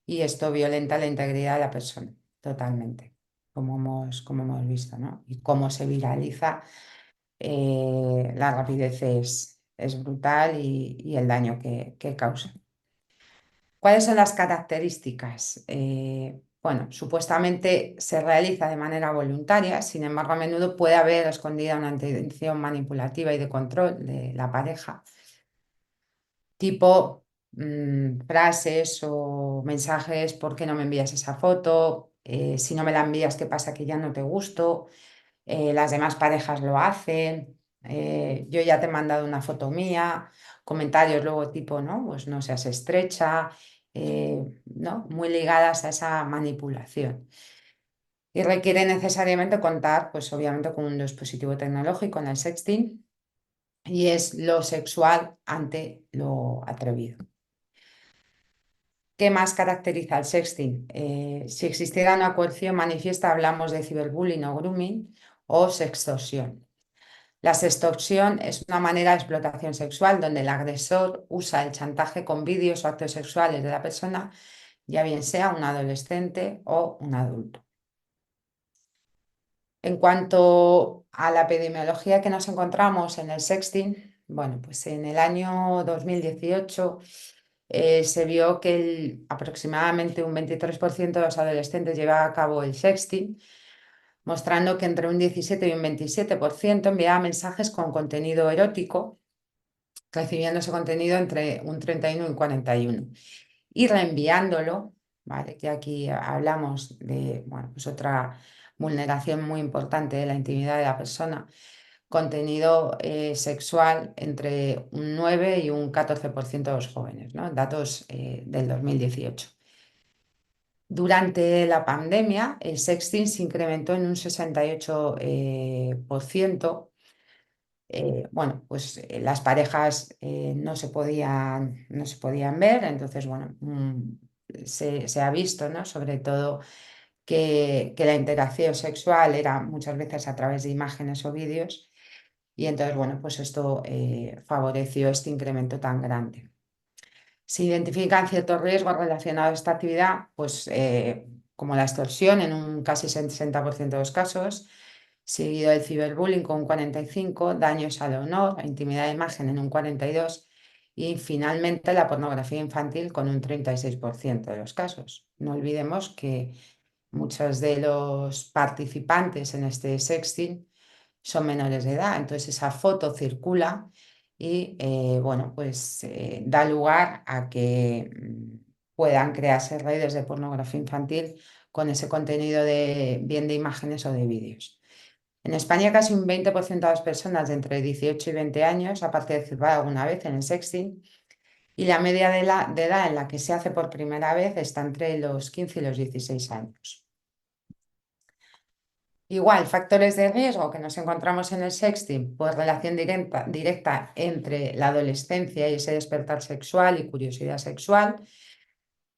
y esto violenta la integridad de la persona totalmente, como hemos visto, ¿no? Y cómo se viraliza, la rapidez es brutal y el daño que causa. ¿Cuáles son las características? Bueno, supuestamente se realiza de manera voluntaria, sin embargo, a menudo puede haber escondida una intención manipulativa y de control de la pareja, tipo frases o mensajes: ¿por qué no me envías esa foto? Si no me la envías, ¿qué pasa? Que ya no te gusto. Las demás parejas lo hacen. Yo ya te he mandado una foto mía. Comentarios luego tipo, ¿no? Pues no seas estrecha, ¿no? Muy ligadas a esa manipulación. Y requiere necesariamente contar, pues obviamente, con un dispositivo tecnológico en el sexting, y es lo sexual ante lo atrevido. ¿Qué más caracteriza el sexting? Si existiera una coerción manifiesta, hablamos de ciberbullying o grooming o sextorsión. La sextorsión es una manera de explotación sexual donde el agresor usa el chantaje con vídeos o actos sexuales de la persona, ya bien sea un adolescente o un adulto. En cuanto a la epidemiología que nos encontramos en el sexting, bueno, pues en el año 2018 se vio que aproximadamente un 23% de los adolescentes llevaba a cabo el sexting, mostrando que entre un 17 y un 27% enviaba mensajes con contenido erótico, recibiendo ese contenido entre un 31 y un 41. Y reenviándolo, ¿vale? Que aquí hablamos de, bueno, pues otra vulneración muy importante de la intimidad de la persona, contenido sexual entre un 9 y un 14% de los jóvenes, ¿no? Datos del 2018. Durante la pandemia, el sexting se incrementó en un 68%. Bueno, pues las parejas no se podían ver, entonces, bueno, se ha visto, ¿no? Sobre todo que la interacción sexual era muchas veces a través de imágenes o vídeos, y entonces, bueno, pues esto favoreció este incremento tan grande. Se identifican ciertos riesgos relacionados a esta actividad, pues como la extorsión en un casi 60% de los casos, seguido del ciberbullying con un 45%, daños al honor, a intimidad de imagen en un 42% y finalmente la pornografía infantil con un 36% de los casos. No olvidemos que muchos de los participantes en este sexting son menores de edad, entonces esa foto circula y bueno, pues da lugar a que puedan crearse redes de pornografía infantil con ese contenido de bien de imágenes o de vídeos. En España casi un 20% de las personas de entre 18 y 20 años ha participado alguna vez en el sexting y la media de edad en la que se hace por primera vez está entre los 15 y los 16 años. Igual, factores de riesgo que nos encontramos en el sexting, pues relación directa entre la adolescencia y ese despertar sexual y curiosidad sexual.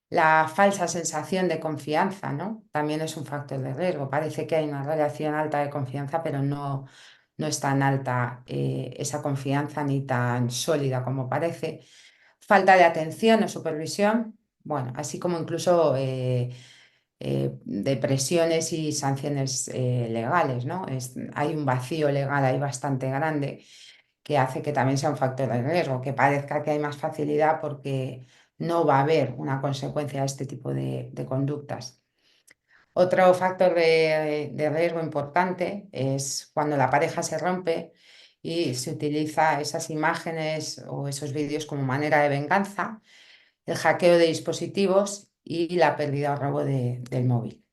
La falsa sensación de confianza, ¿no? También es un factor de riesgo. Parece que hay una relación alta de confianza, pero no es tan alta esa confianza ni tan sólida como parece. Falta de atención o supervisión, bueno, así como incluso depresiones y sanciones legales, ¿no? Hay un vacío legal ahí bastante grande que hace que también sea un factor de riesgo, que parezca que hay más facilidad porque no va a haber una consecuencia de este tipo de conductas. Otro factor de riesgo importante es cuando la pareja se rompe y se utiliza esas imágenes o esos vídeos como manera de venganza, el hackeo de dispositivos y la pérdida o robo del móvil.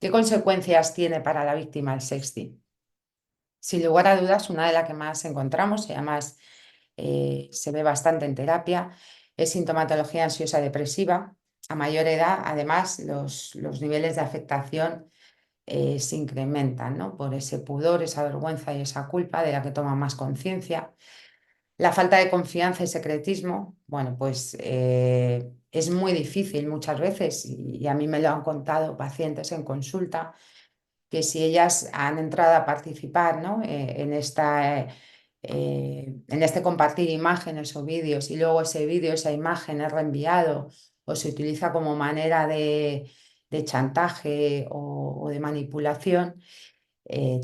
¿Qué consecuencias tiene para la víctima el sexting? Sin lugar a dudas, una de las que más encontramos y además se ve bastante en terapia es sintomatología ansiosa depresiva. A mayor edad, además, los niveles de afectación se incrementan, ¿no? Por ese pudor, esa vergüenza y esa culpa de la que toma más conciencia. La falta de confianza y secretismo, bueno, pues es muy difícil muchas veces y a mí me lo han contado pacientes en consulta, que si ellas han entrado a participar, ¿no? En este compartir imágenes o vídeos y luego ese vídeo, esa imagen es reenviado o se utiliza como manera de chantaje o de manipulación,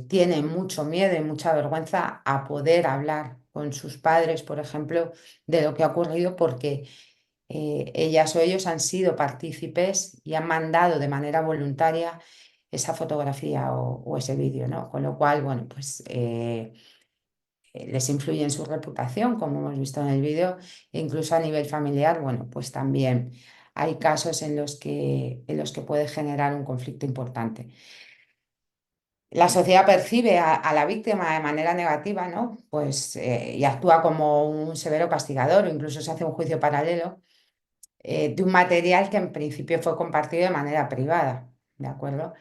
tienen mucho miedo y mucha vergüenza a poder hablar con sus padres, por ejemplo, de lo que ha ocurrido porque ellas o ellos han sido partícipes y han mandado de manera voluntaria esa fotografía o ese vídeo, ¿no? Con lo cual, bueno, pues les influye en su reputación, como hemos visto en el vídeo, e incluso a nivel familiar, bueno, pues también hay casos en los que puede generar un conflicto importante. La sociedad percibe a la víctima de manera negativa, ¿no? Pues, y actúa como un severo castigador, o incluso se hace un juicio paralelo de un material que en principio fue compartido de manera privada, ¿de acuerdo?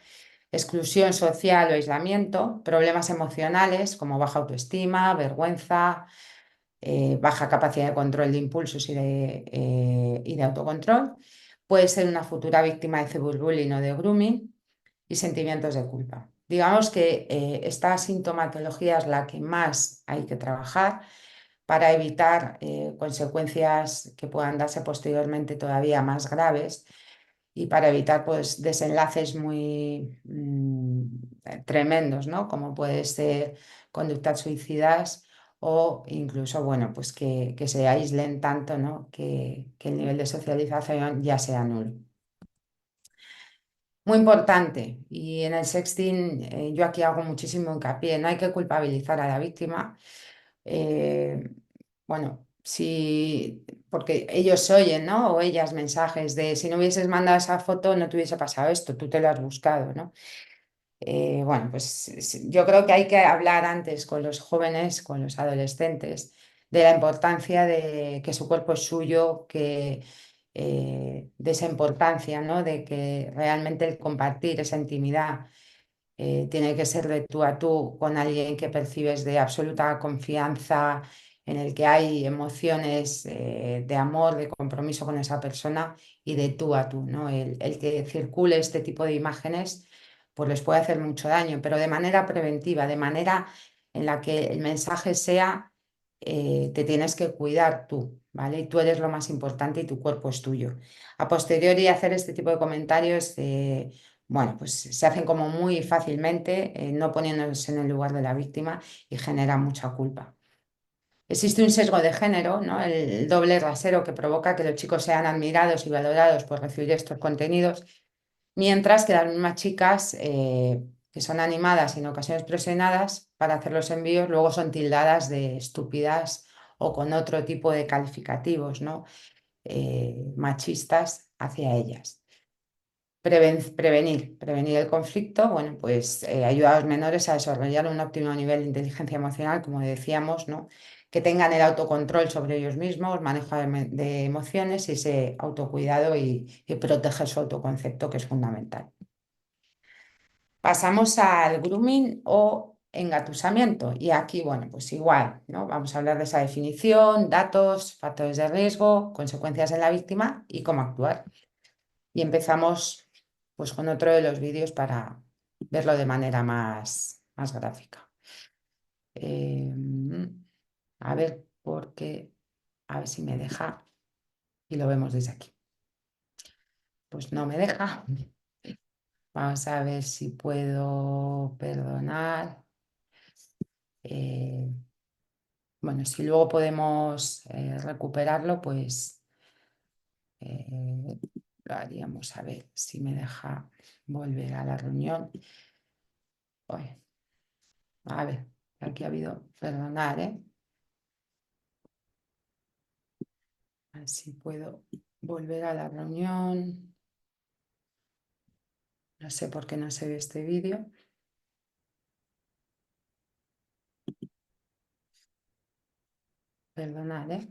Exclusión social o aislamiento, problemas emocionales como baja autoestima, vergüenza, baja capacidad de control de impulsos y de autocontrol. Puede ser una futura víctima de cyberbullying o de grooming y sentimientos de culpa. Digamos que esta sintomatología es la que más hay que trabajar para evitar consecuencias que puedan darse posteriormente todavía más graves y para evitar pues, desenlaces muy tremendos, ¿no? Como puede ser conductas suicidas o incluso, bueno, pues que se aíslen tanto, ¿no? Que el nivel de socialización ya sea nulo. Muy importante, y en el sexting yo aquí hago muchísimo hincapié, no hay que culpabilizar a la víctima. Bueno, si, porque ellos oyen, ¿no? O ellas mensajes de si no hubieses mandado esa foto no te hubiese pasado esto, tú te lo has buscado, ¿no? Bueno, pues yo creo que hay que hablar antes con los jóvenes, con los adolescentes, de la importancia de que su cuerpo es suyo, de esa importancia, ¿no? De que realmente el compartir esa intimidad tiene que ser de tú a tú con alguien que percibes de absoluta confianza, en el que hay emociones de amor, de compromiso con esa persona y de tú a tú, ¿no? El que circule este tipo de imágenes pues les puede hacer mucho daño, pero de manera preventiva, de manera en la que el mensaje sea te tienes que cuidar tú, ¿vale? Y tú eres lo más importante y tu cuerpo es tuyo. A posteriori hacer este tipo de comentarios bueno, pues se hacen como muy fácilmente, no poniéndose en el lugar de la víctima y genera mucha culpa. Existe un sesgo de género, ¿no? El doble rasero que provoca que los chicos sean admirados y valorados por recibir estos contenidos, mientras que las mismas chicas que son animadas y en ocasiones presionadas para hacer los envíos, luego son tildadas de estúpidas o con otro tipo de calificativos, ¿no? Machistas hacia ellas. Prevenir el conflicto, bueno, pues ayuda a los menores a desarrollar un óptimo nivel de inteligencia emocional, como decíamos, ¿no? Que tengan el autocontrol sobre ellos mismos, manejo de emociones y ese autocuidado y proteger su autoconcepto, que es fundamental. Pasamos al grooming o engatusamiento y aquí, bueno, pues igual, ¿no? Vamos a hablar de esa definición, datos, factores de riesgo, consecuencias en la víctima y cómo actuar. Y empezamos pues con otro de los vídeos para verlo de manera más gráfica. A ver, a ver si me deja y lo vemos desde aquí. Pues no me deja. Vamos a ver si puedo perdonar. Bueno, si luego podemos recuperarlo, pues lo haríamos. A ver si me deja volver a la reunión. Uy, a ver, aquí ha habido, perdonar, ¿eh? A ver si puedo volver a la reunión. No sé por qué no se ve este vídeo. Perdonad, ¿eh?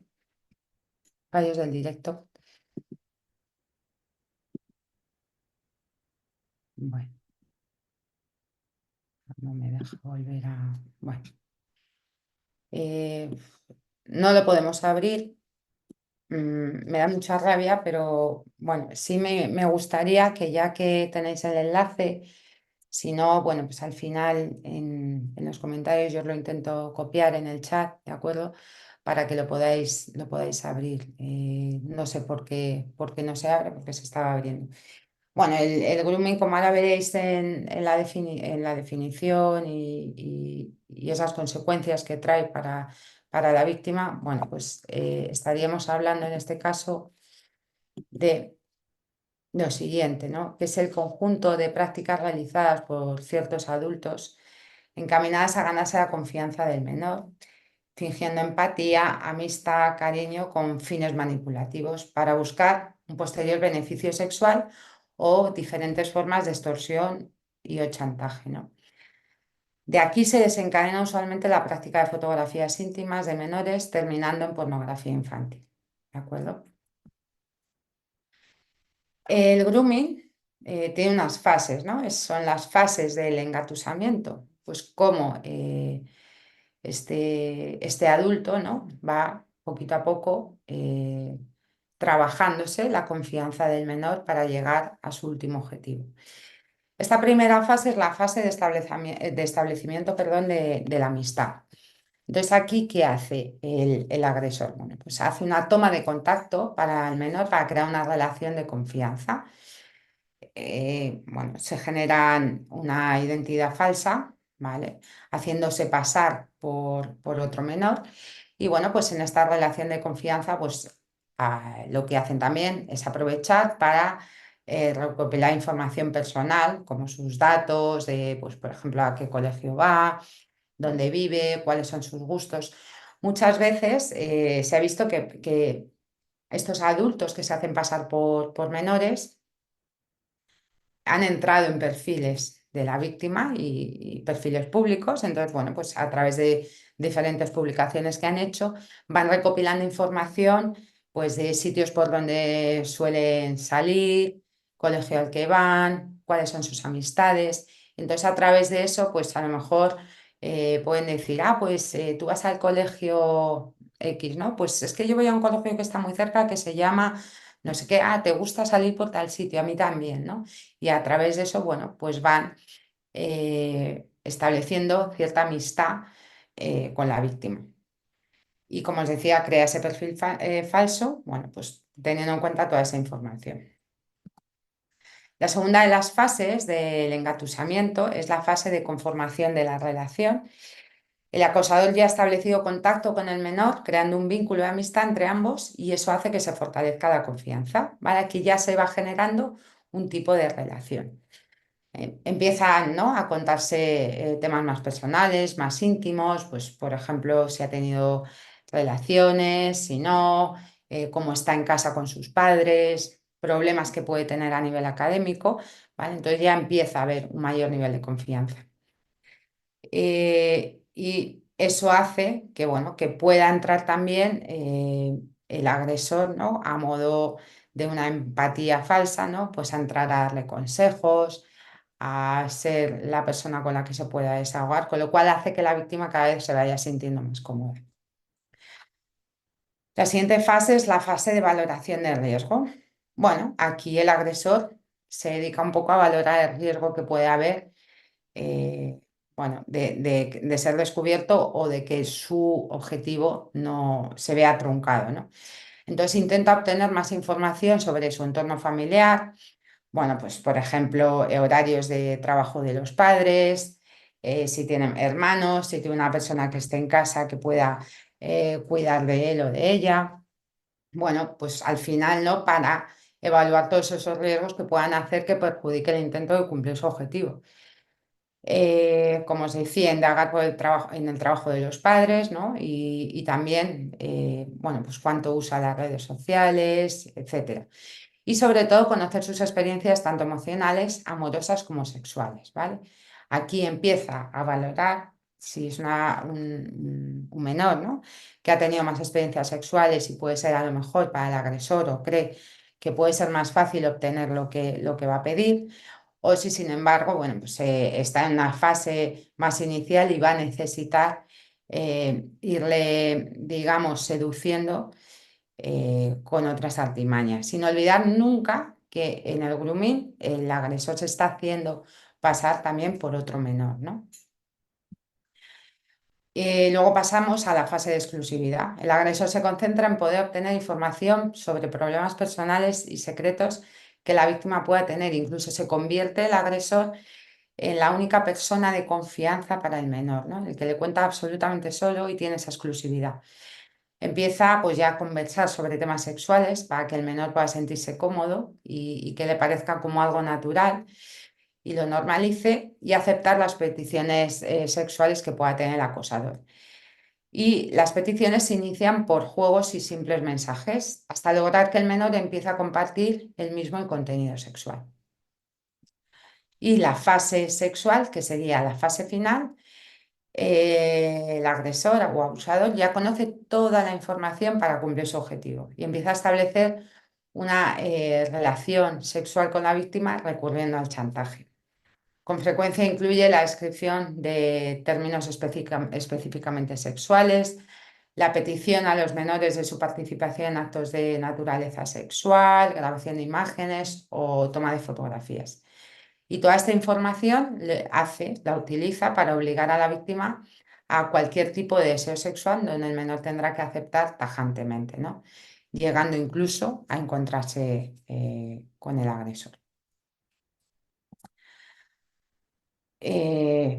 Fallos del directo. Bueno, no me deja volver a... Bueno. No lo podemos abrir. Me da mucha rabia, pero bueno, sí me gustaría que ya que tenéis el enlace, si no, bueno, pues al final en los comentarios yo os lo intento copiar en el chat, ¿de acuerdo? Para que lo podáis abrir. No sé por qué no se abre, porque se estaba abriendo. Bueno, el grooming, como ahora veréis en la definición y esas consecuencias que trae para la víctima, bueno, pues estaríamos hablando en este caso de lo siguiente, ¿no? Que es el conjunto de prácticas realizadas por ciertos adultos encaminadas a ganarse la confianza del menor, fingiendo empatía, amistad, cariño con fines manipulativos para buscar un posterior beneficio sexual o diferentes formas de extorsión y o chantaje, ¿no? De aquí se desencadena usualmente la práctica de fotografías íntimas de menores, terminando en pornografía infantil. ¿De acuerdo? El grooming tiene unas fases, ¿no? Son las fases del engatusamiento. Pues como este adulto, ¿no? Va poquito a poco trabajándose la confianza del menor para llegar a su último objetivo. Esta primera fase es la fase de establecimiento, perdón, de la amistad. Entonces, aquí, ¿qué hace el agresor? Bueno, pues hace una toma de contacto para el menor para crear una relación de confianza. Bueno, se generan una identidad falsa, ¿vale? Haciéndose pasar por otro menor. Y bueno, pues en esta relación de confianza, pues lo que hacen también es aprovechar para recopilar información personal, como sus datos, de, pues, por ejemplo, a qué colegio va, dónde vive, cuáles son sus gustos. Muchas veces se ha visto que estos adultos que se hacen pasar por menores han entrado en perfiles de la víctima y perfiles públicos. Entonces, bueno, pues a través de diferentes publicaciones que han hecho, van recopilando información pues de sitios por donde suelen salir, colegio al que van, cuáles son sus amistades. Entonces, a través de eso, pues a lo mejor pueden decir, pues tú vas al colegio X, ¿no? Pues es que yo voy a un colegio que está muy cerca que se llama no sé qué, te gusta salir por tal sitio, a mí también, ¿no? Y a través de eso, bueno, pues van estableciendo cierta amistad con la víctima. Y como os decía, crea ese perfil falso, bueno, pues teniendo en cuenta toda esa información. La segunda de las fases del engatusamiento es la fase de conformación de la relación. El acosador ya ha establecido contacto con el menor, creando un vínculo de amistad entre ambos y eso hace que se fortalezca la confianza, ¿vale? Aquí ya se va generando un tipo de relación. Empiezan, ¿no?, a contarse temas más personales, más íntimos, pues por ejemplo, si ha tenido relaciones, si no, cómo está en casa con sus padres, problemas que puede tener a nivel académico, ¿vale? Entonces ya empieza a haber un mayor nivel de confianza. Y eso hace que, bueno, que pueda entrar también el agresor, ¿no?, a modo de una empatía falsa, ¿no?, pues a entrar a darle consejos, a ser la persona con la que se pueda desahogar, con lo cual hace que la víctima cada vez se vaya sintiendo más cómoda. La siguiente fase es la fase de valoración de riesgo. Bueno, aquí el agresor se dedica un poco a valorar el riesgo que puede haber bueno, de ser descubierto o de que su objetivo no se vea truncado, ¿no? Entonces intenta obtener más información sobre su entorno familiar, bueno, pues por ejemplo, horarios de trabajo de los padres, si tienen hermanos, si tiene una persona que esté en casa que pueda cuidar de él o de ella. Bueno, pues al final, ¿no? Para evaluar todos esos riesgos que puedan hacer que perjudique el intento de cumplir su objetivo. Como os decía, indagar por en el trabajo de los padres, ¿no? Y también, bueno, pues cuánto usa las redes sociales, etcétera. Y sobre todo conocer sus experiencias tanto emocionales, amorosas como sexuales, ¿vale? Aquí empieza a valorar si es un menor, ¿no?, que ha tenido más experiencias sexuales y puede ser a lo mejor para el agresor o cree que puede ser más fácil obtener lo que va a pedir, o si sin embargo, bueno, pues está en una fase más inicial y va a necesitar irle, digamos, seduciendo con otras artimañas, sin olvidar nunca que en el grooming el agresor se está haciendo pasar también por otro menor, ¿no? Luego pasamos a la fase de exclusividad. El agresor se concentra en poder obtener información sobre problemas personales y secretos que la víctima pueda tener. Incluso se convierte el agresor en la única persona de confianza para el menor, ¿no?, el que le cuenta absolutamente solo y tiene esa exclusividad. Empieza pues ya a conversar sobre temas sexuales para que el menor pueda sentirse cómodo y que le parezca como algo natural y lo normalice y aceptar las peticiones sexuales que pueda tener el acosador. Y las peticiones se inician por juegos y simples mensajes hasta lograr que el menor empiece a compartir el mismo contenido sexual. Y la fase sexual, que sería la fase final, el agresor o abusador ya conoce toda la información para cumplir su objetivo y empieza a establecer una relación sexual con la víctima recurriendo al chantaje. Con frecuencia incluye la descripción de términos específicamente sexuales, la petición a los menores de su participación en actos de naturaleza sexual, grabación de imágenes o toma de fotografías. Y toda esta información la utiliza para obligar a la víctima a cualquier tipo de deseo sexual donde el menor tendrá que aceptar tajantemente, ¿no? Llegando incluso a encontrarse con el agresor.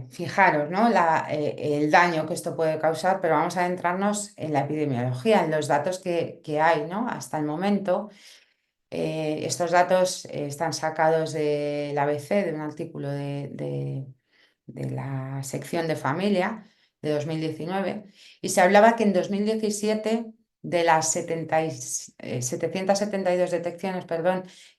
Fijaros, ¿no? El daño que esto puede causar, pero vamos a adentrarnos en la epidemiología, en los datos que hay, ¿no? Hasta el momento. Estos datos están sacados del ABC, de un artículo de la sección de familia de 2019, y se hablaba que en 2017 de las 772 detecciones,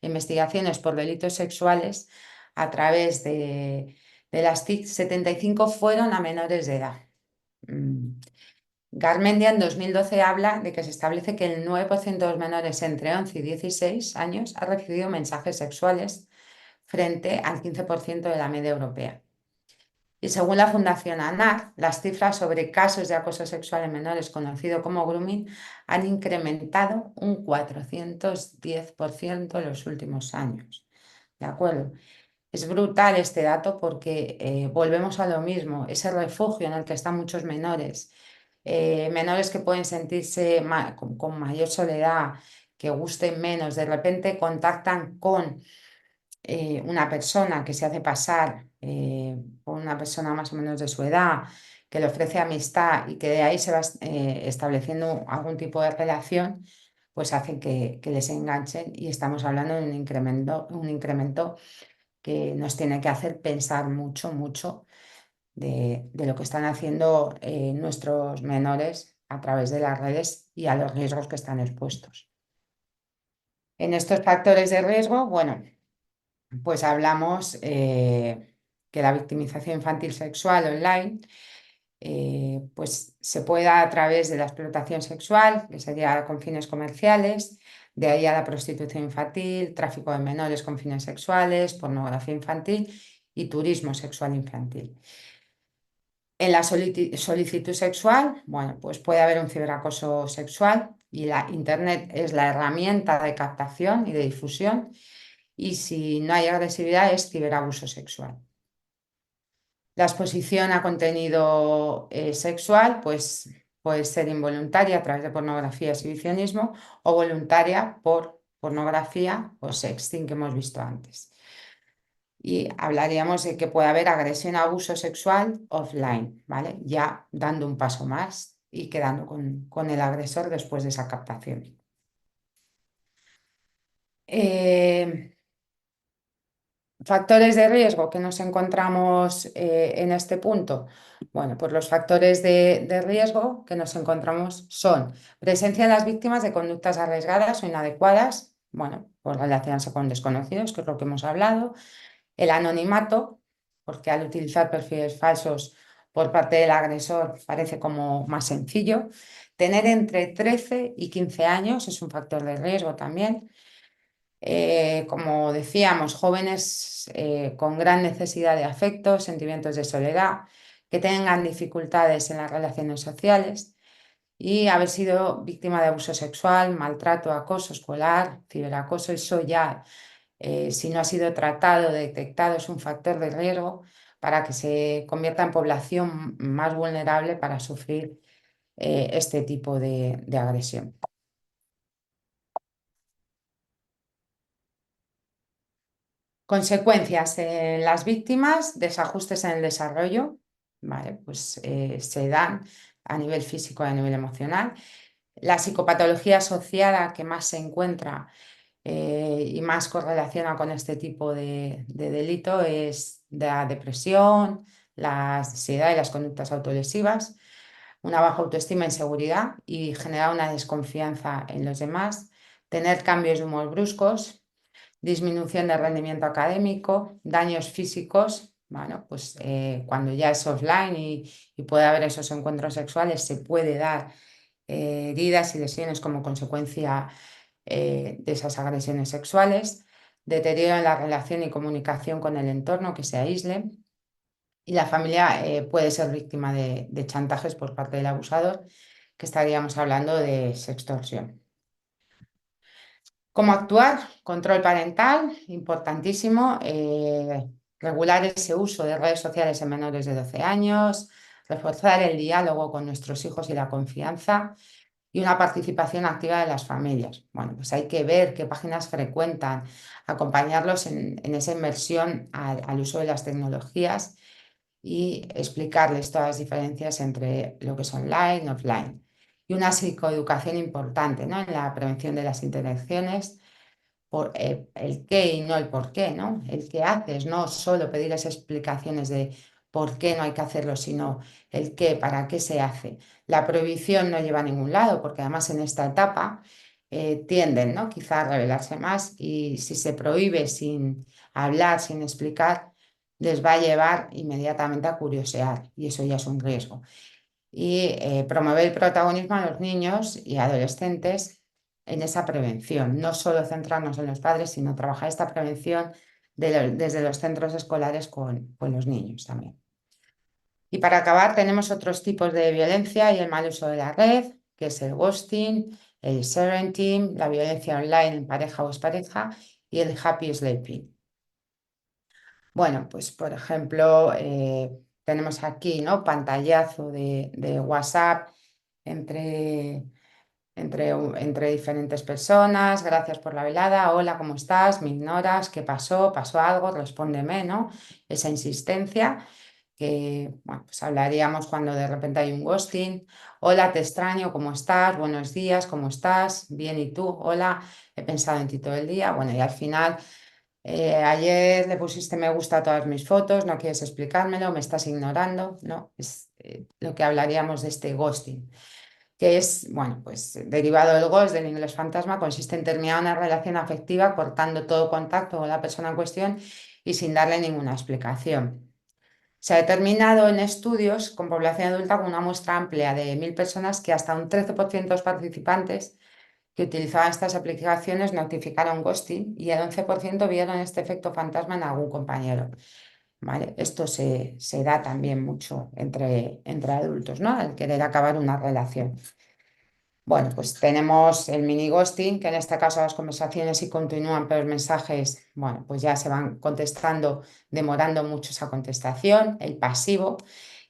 investigaciones por delitos sexuales a través de las TIC, 75 fueron a menores de edad. Garmendia en 2012 habla de que se establece que el 9% de los menores entre 11 y 16 años ha recibido mensajes sexuales frente al 15% de la media europea. Y según la Fundación ANAR, las cifras sobre casos de acoso sexual en menores, conocido como grooming, han incrementado un 410% en los últimos años. ¿De acuerdo? Es brutal este dato porque volvemos a lo mismo, ese refugio en el que están muchos menores, menores que pueden sentirse con mayor soledad, que gusten menos, de repente contactan con una persona que se hace pasar por una persona más o menos de su edad, que le ofrece amistad y que de ahí se va estableciendo algún tipo de relación, pues hacen que les enganchen y estamos hablando de un incremento que nos tiene que hacer pensar mucho, mucho de lo que están haciendo nuestros menores a través de las redes y a los riesgos que están expuestos. En estos factores de riesgo, bueno, pues hablamos que la victimización infantil sexual online pues se puede dar a través de la explotación sexual, que sería con fines comerciales, de ahí a la prostitución infantil, tráfico de menores con fines sexuales, pornografía infantil y turismo sexual infantil. En la solicitud sexual, bueno, pues puede haber un ciberacoso sexual y la Internet es la herramienta de captación y de difusión, y si no hay agresividad es ciberabuso sexual. La exposición a contenido sexual pues, puede ser involuntaria a través de pornografía y exhibicionismo o voluntaria por pornografía o sexting que hemos visto antes. Y hablaríamos de que puede haber agresión, abuso sexual offline, ¿vale? Ya dando un paso más y quedando con el agresor después de esa captación. Factores de riesgo que nos encontramos en este punto. Bueno, pues los factores de riesgo que nos encontramos son presencia en las víctimas de conductas arriesgadas o inadecuadas, bueno, por relacionarse con desconocidos, que es lo que hemos hablado, el anonimato, porque al utilizar perfiles falsos por parte del agresor parece como más sencillo. Tener entre 13 y 15 años es un factor de riesgo también. Como decíamos, jóvenes con gran necesidad de afecto, sentimientos de soledad, que tengan dificultades en las relaciones sociales y haber sido víctima de abuso sexual, maltrato, acoso escolar, ciberacoso. Eso ya, si no ha sido tratado, detectado, es un factor de riesgo para que se convierta en población más vulnerable para sufrir este tipo de agresión. Consecuencias en las víctimas, desajustes en el desarrollo, ¿vale? Pues se dan a nivel físico y a nivel emocional. La psicopatología asociada que más se encuentra y más correlaciona con este tipo de delito es la depresión, la ansiedad y las conductas autolesivas, una baja autoestima, inseguridad y generar una desconfianza en los demás, tener cambios de humor bruscos, disminución del rendimiento académico, daños físicos. Bueno, pues cuando ya es offline y puede haber esos encuentros sexuales, se puede dar heridas y lesiones como consecuencia de esas agresiones sexuales. deterioro en la relación y comunicación con el entorno, que se aísle. Y la familia puede ser víctima de chantajes por parte del abusador, que estaríamos hablando de sextorsión. ¿Cómo actuar? Control parental, importantísimo. Regular ese uso de redes sociales en menores de 12 años, reforzar el diálogo con nuestros hijos y la confianza y una participación activa de las familias. Bueno, pues hay que ver qué páginas frecuentan, acompañarlos en esa inmersión al uso de las tecnologías y explicarles todas las diferencias entre lo que es online y offline. Y una psicoeducación importante, ¿no? En la prevención de las interacciones, por el qué y no el por qué, ¿no? El qué haces, no solo pedir esas explicaciones de por qué no hay que hacerlo, sino el qué, para qué se hace. La prohibición no lleva a ningún lado, porque además en esta etapa tienden, ¿no? Quizá a rebelarse más, y si se prohíbe sin hablar, sin explicar, les va a llevar inmediatamente a curiosear, y eso ya es un riesgo. Y promover el protagonismo a los niños y adolescentes en esa prevención, no solo centrarnos en los padres, sino trabajar esta prevención desde los centros escolares con los niños también. Y para acabar, tenemos otros tipos de violencia y el mal uso de la red, que es el ghosting, el sharing, la violencia online en pareja o expareja y el happy sleeping. Bueno, pues por ejemplo, tenemos aquí, ¿no? Pantallazo de WhatsApp entre, entre diferentes personas. Gracias por la velada. Hola, ¿cómo estás? ¿Me ignoras? ¿Qué pasó? ¿Pasó algo? Respóndeme, ¿no? Esa insistencia que, bueno, pues hablaríamos cuando de repente hay un ghosting. Hola, te extraño, ¿cómo estás? Buenos días, ¿cómo estás? Bien, ¿y tú? Hola, he pensado en ti todo el día. Bueno, y al final, ayer le pusiste me gusta a todas mis fotos, no quieres explicármelo, me estás ignorando, ¿no? Es lo que hablaríamos de este ghosting, que es, bueno, pues derivado del ghost, del inglés fantasma, consiste en terminar una relación afectiva cortando todo contacto con la persona en cuestión y sin darle ninguna explicación. Se ha determinado en estudios con población adulta con una muestra amplia de 1.000 personas que hasta un 13% de los participantes que utilizaban estas aplicaciones notificaron ghosting y el 11% vieron este efecto fantasma en algún compañero. ¿Vale? Esto se da también mucho entre adultos, ¿no? Al querer acabar una relación. Bueno, pues tenemos el mini ghosting, que en este caso las conversaciones sí continúan, pero los mensajes, bueno, pues ya se van contestando, demorando mucho esa contestación. El pasivo,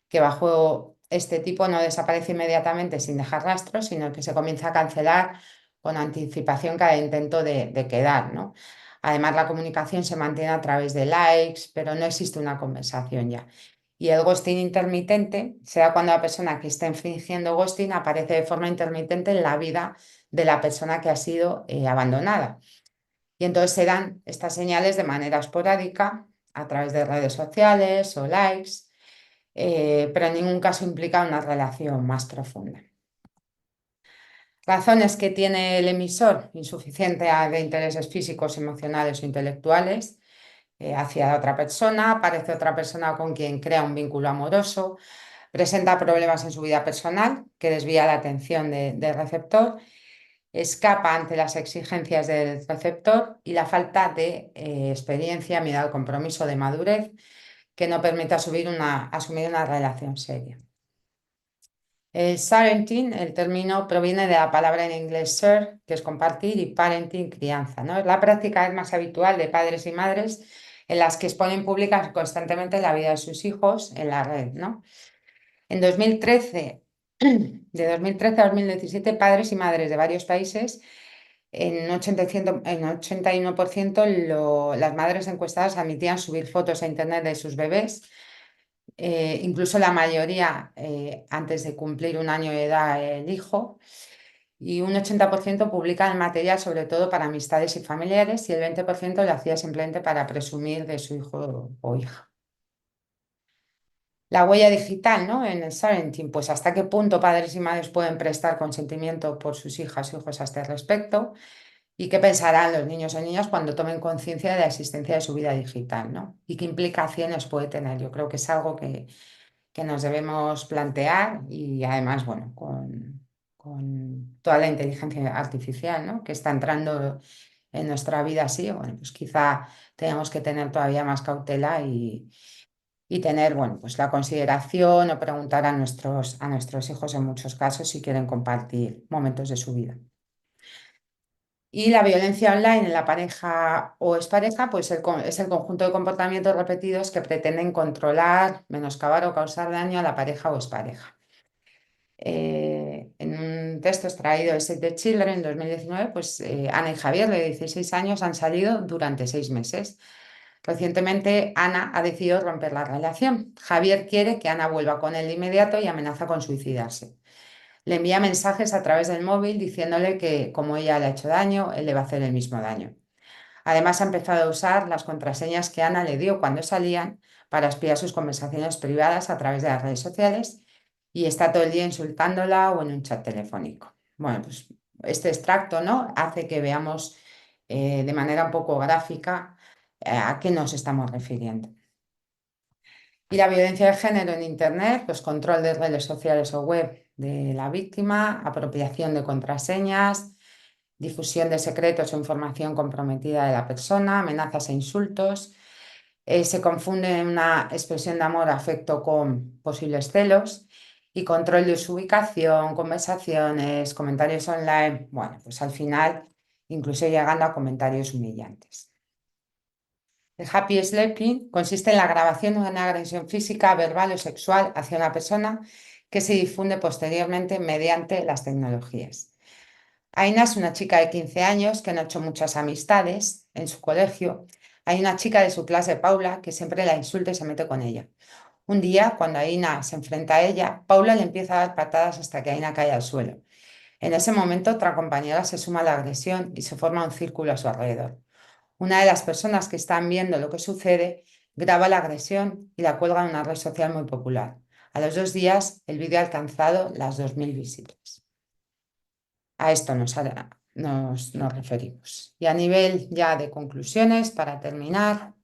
que bajo este tipo no desaparece inmediatamente sin dejar rastros, sino que se comienza a cancelar con anticipación cada intento de quedar, ¿no? Además, la comunicación se mantiene a través de likes, pero no existe una conversación ya. Y el ghosting intermitente se da cuando la persona que está infringiendo ghosting aparece de forma intermitente en la vida de la persona que ha sido abandonada. Y entonces se dan estas señales de manera esporádica a través de redes sociales o likes, pero en ningún caso implica una relación más profunda. Razones que tiene el emisor: insuficiente de intereses físicos, emocionales o intelectuales hacia otra persona, parece otra persona con quien crea un vínculo amoroso, presenta problemas en su vida personal que desvía la atención del receptor, escapa ante las exigencias del receptor y la falta de experiencia, miedo al compromiso, de madurez, que no permite asumir una relación seria. El sharing, el término proviene de la palabra en inglés share, que es compartir, y parenting, crianza, ¿no? Es la práctica más habitual de padres y madres en las que exponen públicas constantemente la vida de sus hijos en la red, ¿no? En 2013, de 2013 a 2017, padres y madres de varios países, en 81% las madres encuestadas admitían subir fotos a internet de sus bebés. Incluso la mayoría antes de cumplir un año de edad el hijo, y un 80% publica el material sobre todo para amistades y familiares, y el 20% lo hacía simplemente para presumir de su hijo o hija. La huella digital, ¿no? En el parenting, pues hasta qué punto padres y madres pueden prestar consentimiento por sus hijas o hijos a este respecto, y qué pensarán los niños o niñas cuando tomen conciencia de la existencia de su vida digital, ¿no? Y qué implicaciones puede tener. Yo creo que es algo que nos debemos plantear, y además, bueno, con toda la inteligencia artificial, ¿no? Que está entrando en nuestra vida así, bueno, pues quizá tenemos que tener todavía más cautela y tener, bueno, pues la consideración o preguntar a nuestros hijos en muchos casos si quieren compartir momentos de su vida. Y la violencia online en la pareja o expareja, pues es el conjunto de comportamientos repetidos que pretenden controlar, menoscabar o causar daño a la pareja o expareja. En un texto extraído de Save the Children en 2019, pues Ana y Javier, de 16 años, han salido durante 6 meses. Recientemente, Ana ha decidido romper la relación. Javier quiere que Ana vuelva con él de inmediato y amenaza con suicidarse. Le envía mensajes a través del móvil diciéndole que como ella le ha hecho daño, él le va a hacer el mismo daño. Además, ha empezado a usar las contraseñas que Ana le dio cuando salían para espiar sus conversaciones privadas a través de las redes sociales y está todo el día insultándola o en un chat telefónico. Bueno, pues este extracto, ¿no?, hace que veamos de manera un poco gráfica a qué nos estamos refiriendo. Y la violencia de género en Internet, pues control de redes sociales o web de la víctima, apropiación de contraseñas, difusión de secretos o información comprometida de la persona, amenazas e insultos. Se confunde una expresión de amor, afecto con posibles celos y control de su ubicación, conversaciones, comentarios online. Bueno, pues al final incluso llegando a comentarios humillantes. El happy sleeping consiste en la grabación de una agresión física, verbal o sexual hacia una persona que se difunde posteriormente mediante las tecnologías. Aina es una chica de 15 años que no ha hecho muchas amistades en su colegio. Hay una chica de su clase, Paula, que siempre la insulta y se mete con ella. Un día, cuando Aina se enfrenta a ella, Paula le empieza a dar patadas hasta que Aina cae al suelo. En ese momento, otra compañera se suma a la agresión y se forma un círculo a su alrededor. Una de las personas que están viendo lo que sucede graba la agresión y la cuelga en una red social muy popular. A los 2 días, el vídeo ha alcanzado las 2000 visitas. A esto nos referimos. Y a nivel ya de conclusiones, para terminar,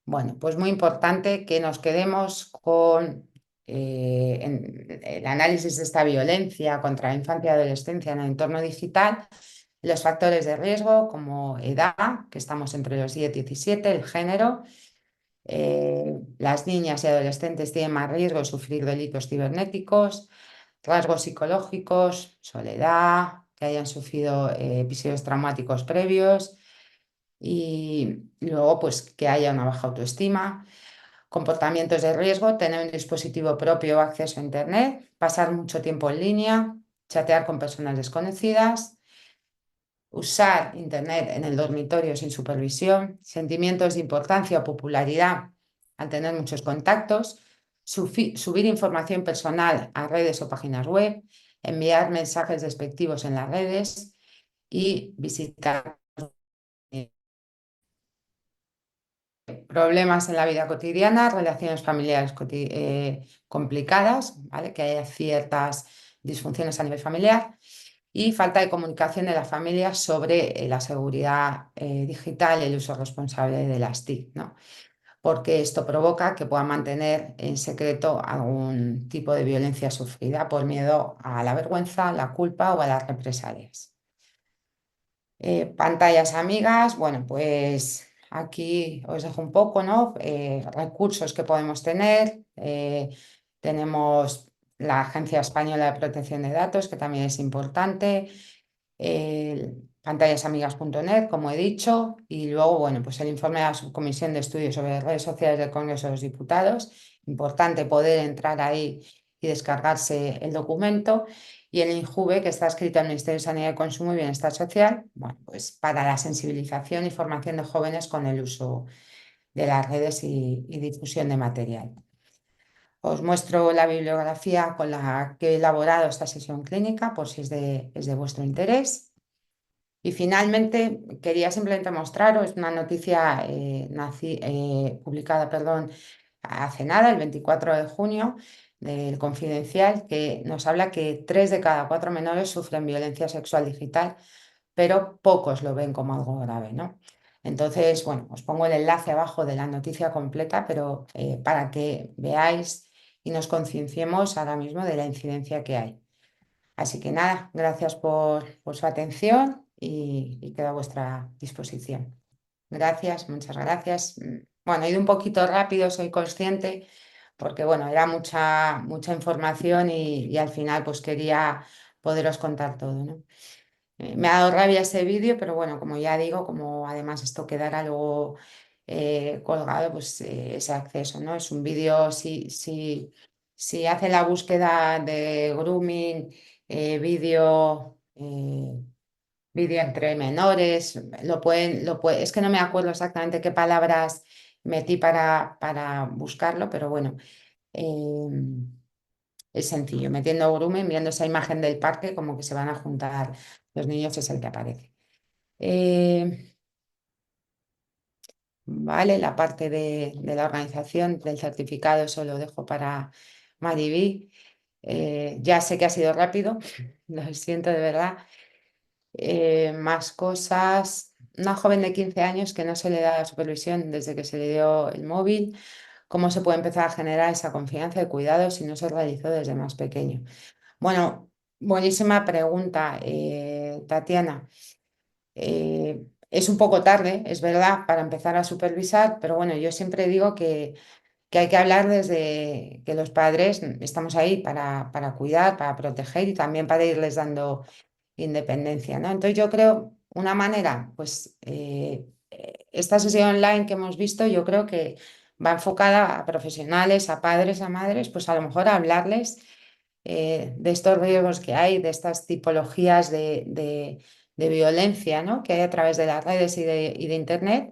bueno, pues muy importante que nos quedemos con el análisis de esta violencia contra la infancia y adolescencia en el entorno digital, los factores de riesgo como edad, que estamos entre los 10 y 17, el género. Las niñas y adolescentes tienen más riesgo de sufrir delitos cibernéticos, rasgos psicológicos, soledad, que hayan sufrido episodios traumáticos previos y luego pues que haya una baja autoestima. Comportamientos de riesgo, tener un dispositivo propio o acceso a Internet, pasar mucho tiempo en línea, chatear con personas desconocidas, usar Internet en el dormitorio sin supervisión, sentimientos de importancia o popularidad al tener muchos contactos, subir información personal a redes o páginas web, enviar mensajes despectivos en las redes y visitar problemas en la vida cotidiana, relaciones familiares complicadas, ¿vale?, que haya ciertas disfunciones a nivel familiar y falta de comunicación de la familia sobre la seguridad digital y el uso responsable de las TIC, ¿no?, porque esto provoca que puedan mantener en secreto algún tipo de violencia sufrida por miedo a la vergüenza, la culpa o a las represalias. Pantallas amigas, bueno, pues aquí os dejo un poco, ¿no?, recursos que podemos tener. Tenemos la Agencia Española de Protección de Datos, que también es importante, pantallasamigas.net, como he dicho, y luego, bueno, pues el informe de la Subcomisión de Estudios sobre redes sociales del Congreso de los Diputados. Importante poder entrar ahí y descargarse el documento. Y el INJUVE, que está escrito al Ministerio de Sanidad y Consumo y Bienestar Social, bueno, pues para la sensibilización y formación de jóvenes con el uso de las redes y difusión de material. Os muestro la bibliografía con la que he elaborado esta sesión clínica, por si es de vuestro interés. Y finalmente, quería simplemente mostraros una noticia publicada, hace nada, el 24 de junio, del Confidencial, que nos habla que 3 de cada 4 menores sufren violencia sexual digital, pero pocos lo ven como algo grave, ¿no? Entonces, bueno, os pongo el enlace abajo de la noticia completa, pero para que veáis y nos concienciemos ahora mismo de la incidencia que hay. Así que nada, gracias por su atención y quedo a vuestra disposición. Gracias, muchas gracias. Bueno, he ido un poquito rápido, soy consciente, porque bueno, era mucha información y al final pues quería poderos contar todo, ¿no? Me ha dado rabia ese vídeo, pero bueno, como ya digo, como además esto quedará luego colgado, pues ese acceso, ¿no? Es un vídeo, si hace la búsqueda de grooming, vídeo, vídeo entre menores, es que no me acuerdo exactamente qué palabras metí para buscarlo, pero bueno, es sencillo, metiendo grooming, viendo esa imagen del parque, como que se van a juntar los niños, es el que aparece. Eh, vale, la parte de la organización del certificado, eso lo dejo para Mariví. Ya sé que ha sido rápido, lo siento de verdad. Más cosas. Una joven de 15 años que no se le da supervisión desde que se le dio el móvil. ¿Cómo se puede empezar a generar esa confianza y cuidado si no se realizó desde más pequeño? Bueno, buenísima pregunta, Tatiana. Es un poco tarde, es verdad, para empezar a supervisar, pero bueno, yo siempre digo que hay que hablar desde que los padres estamos ahí para cuidar, para proteger y también para irles dando independencia, ¿no? Entonces yo creo una manera, pues esta sesión online que hemos visto, yo creo que va enfocada a profesionales, a padres, a madres, pues a lo mejor a hablarles de estos riesgos que hay, de estas tipologías de violencia, ¿no? Que hay a través de las redes y de Internet.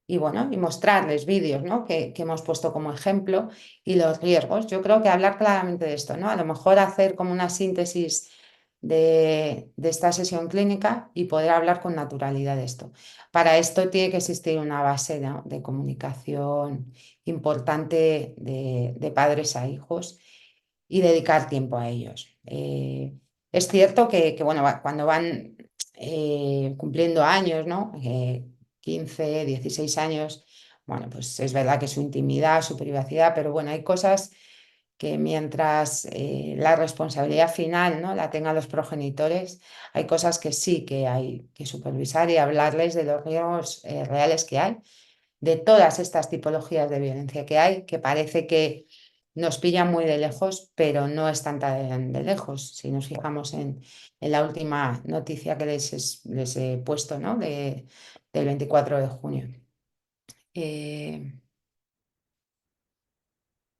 Y bueno, y mostrarles vídeos, ¿no? que hemos puesto como ejemplo y los riesgos. Yo creo que hablar claramente de esto, ¿no? A lo mejor hacer como una síntesis de esta sesión clínica y poder hablar con naturalidad de esto. Para esto tiene que existir una base, ¿no? de comunicación importante de padres a hijos y dedicar tiempo a ellos. Es cierto bueno, cuando van cumpliendo años, ¿no? 15, 16 años, bueno, pues es verdad que su intimidad, su privacidad, pero bueno, hay cosas que mientras la responsabilidad final, ¿no? la tengan los progenitores, hay cosas que sí que hay que supervisar y hablarles de los riesgos reales que hay, de todas estas tipologías de violencia que hay, que parece que nos pillan muy de lejos, pero no están tan de lejos. Si nos fijamos en la última noticia que les he puesto, ¿no? Del 24 de junio. Eh,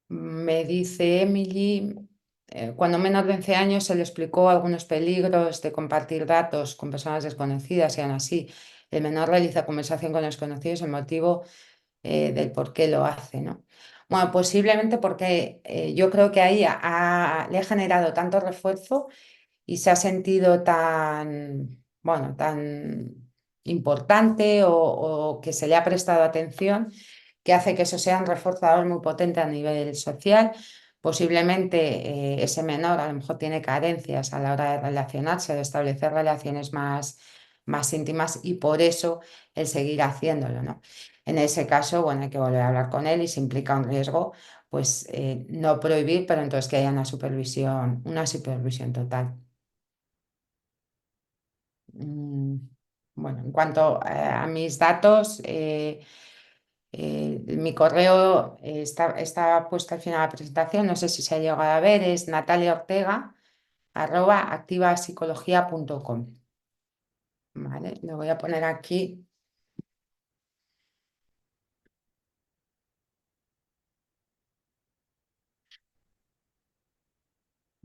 Me dice Emily, cuando menor de 11 años se le explicó algunos peligros de compartir datos con personas desconocidas y aún así el menor realiza conversación con desconocidos, el motivo del por qué lo hace, ¿no? Bueno, posiblemente porque yo creo que ahí le ha generado tanto refuerzo y se ha sentido tan, bueno, tan importante o que se le ha prestado atención que hace que eso sea un reforzador muy potente a nivel social. Posiblemente ese menor a lo mejor tiene carencias a la hora de relacionarse, de establecer relaciones más íntimas y por eso el seguir haciéndolo, ¿no? En ese caso, bueno, hay que volver a hablar con él y si implica un riesgo, pues no prohibir, pero entonces que haya una supervisión total. Mm, Bueno, en cuanto a mis datos, mi correo está puesto al final de la presentación, no sé si se ha llegado a ver, es nataliaortega@activapsicología.com. Vale, lo voy a poner aquí.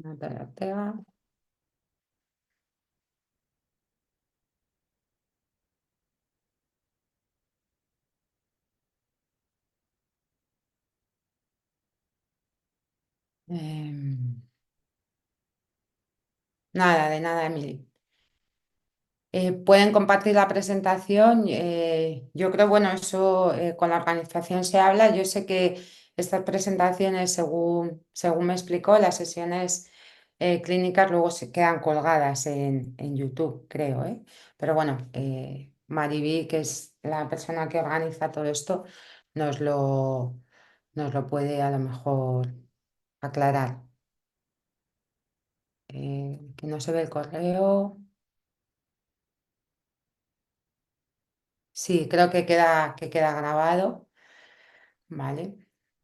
Natalia Ortega. Em, Nada, de nada, Emily. Pueden compartir la presentación. Yo creo, bueno, eso con la organización se habla. Yo sé que estas presentaciones, según me explicó, las sesiones clínicas luego se quedan colgadas en YouTube, creo, ¿eh? Pero bueno, Mariví, que es la persona que organiza todo esto, nos lo, nos lo puede a lo mejor aclarar. Que no se ve el correo. Sí, creo que queda grabado. Vale.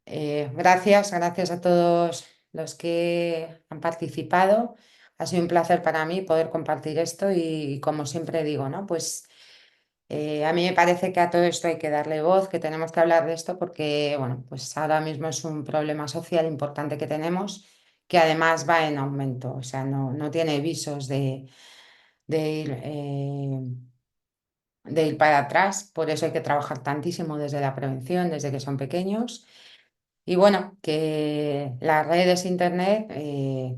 Gracias a todos los que han participado. Ha sido un placer para mí poder compartir esto y como siempre digo, ¿no? Pues a mí me parece que a todo esto hay que darle voz, que tenemos que hablar de esto porque, bueno, pues ahora mismo es un problema social importante que tenemos que además va en aumento, o sea, no tiene visos de ir para atrás, por eso hay que trabajar tantísimo desde la prevención, desde que son pequeños. Y bueno, que las redes internet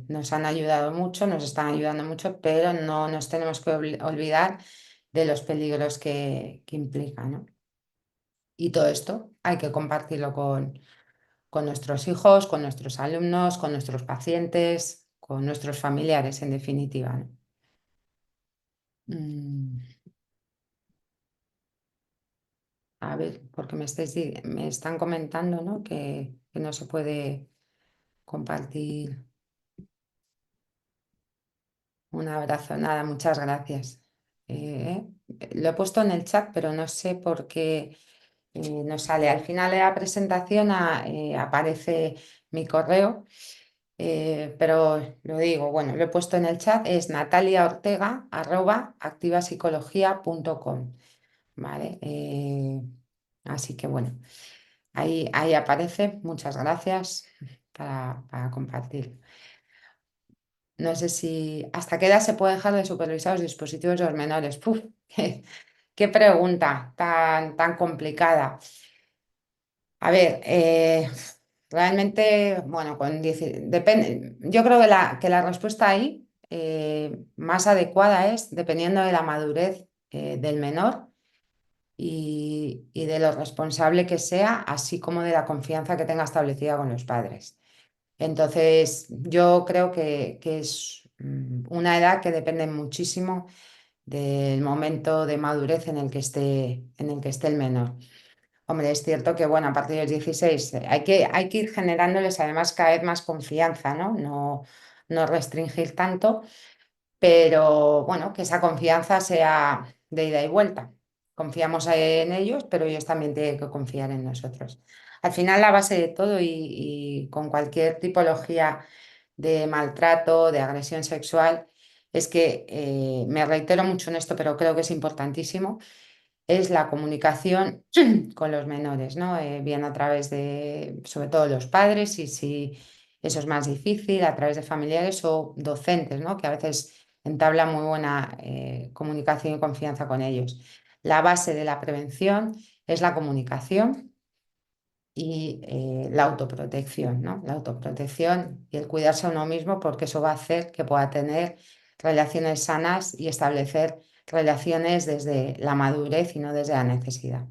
nos han ayudado mucho, nos están ayudando mucho, pero no nos tenemos que olvidar de los peligros que implica, ¿no? Y todo esto hay que compartirlo con nuestros hijos, con nuestros alumnos, con nuestros pacientes, con nuestros familiares, en definitiva, ¿no? Mm, a ver, porque me están comentando, ¿no? Que no se puede compartir. Un abrazo, nada, muchas gracias. Lo he puesto en el chat, pero no sé por qué no sale. Al final de la presentación aparece mi correo, pero lo digo, bueno, lo he puesto en el chat, es nataliaortega@activapsicología.com, ¿vale? Así que bueno, ahí aparece, muchas gracias para compartir. No sé si hasta qué edad se puede dejar de supervisar los dispositivos de los menores. Puf, qué pregunta tan complicada. A ver, realmente, bueno, depende. Yo creo que la respuesta ahí más adecuada es dependiendo de la madurez del menor y de lo responsable que sea, así como de la confianza que tenga establecida con los padres. Entonces, yo creo que es una edad que depende muchísimo del momento de madurez en el que esté el menor. Hombre, es cierto que, bueno, a partir de los 16 hay que ir generándoles además cada vez más confianza, ¿no? No restringir tanto, pero bueno, que esa confianza sea de ida y vuelta. Confiamos en ellos, pero ellos también tienen que confiar en nosotros. Al final, la base de todo y con cualquier tipología de maltrato, de agresión sexual, es que, me reitero mucho en esto, pero creo que es importantísimo, es la comunicación con los menores, ¿no? Bien a través de, sobre todo los padres, y si eso es más difícil, a través de familiares o docentes, ¿no? Que a veces entablan muy buena comunicación y confianza con ellos. La base de la prevención es la comunicación y la autoprotección, ¿no? La autoprotección y el cuidarse a uno mismo, porque eso va a hacer que pueda tener relaciones sanas y establecer relaciones desde la madurez y no desde la necesidad.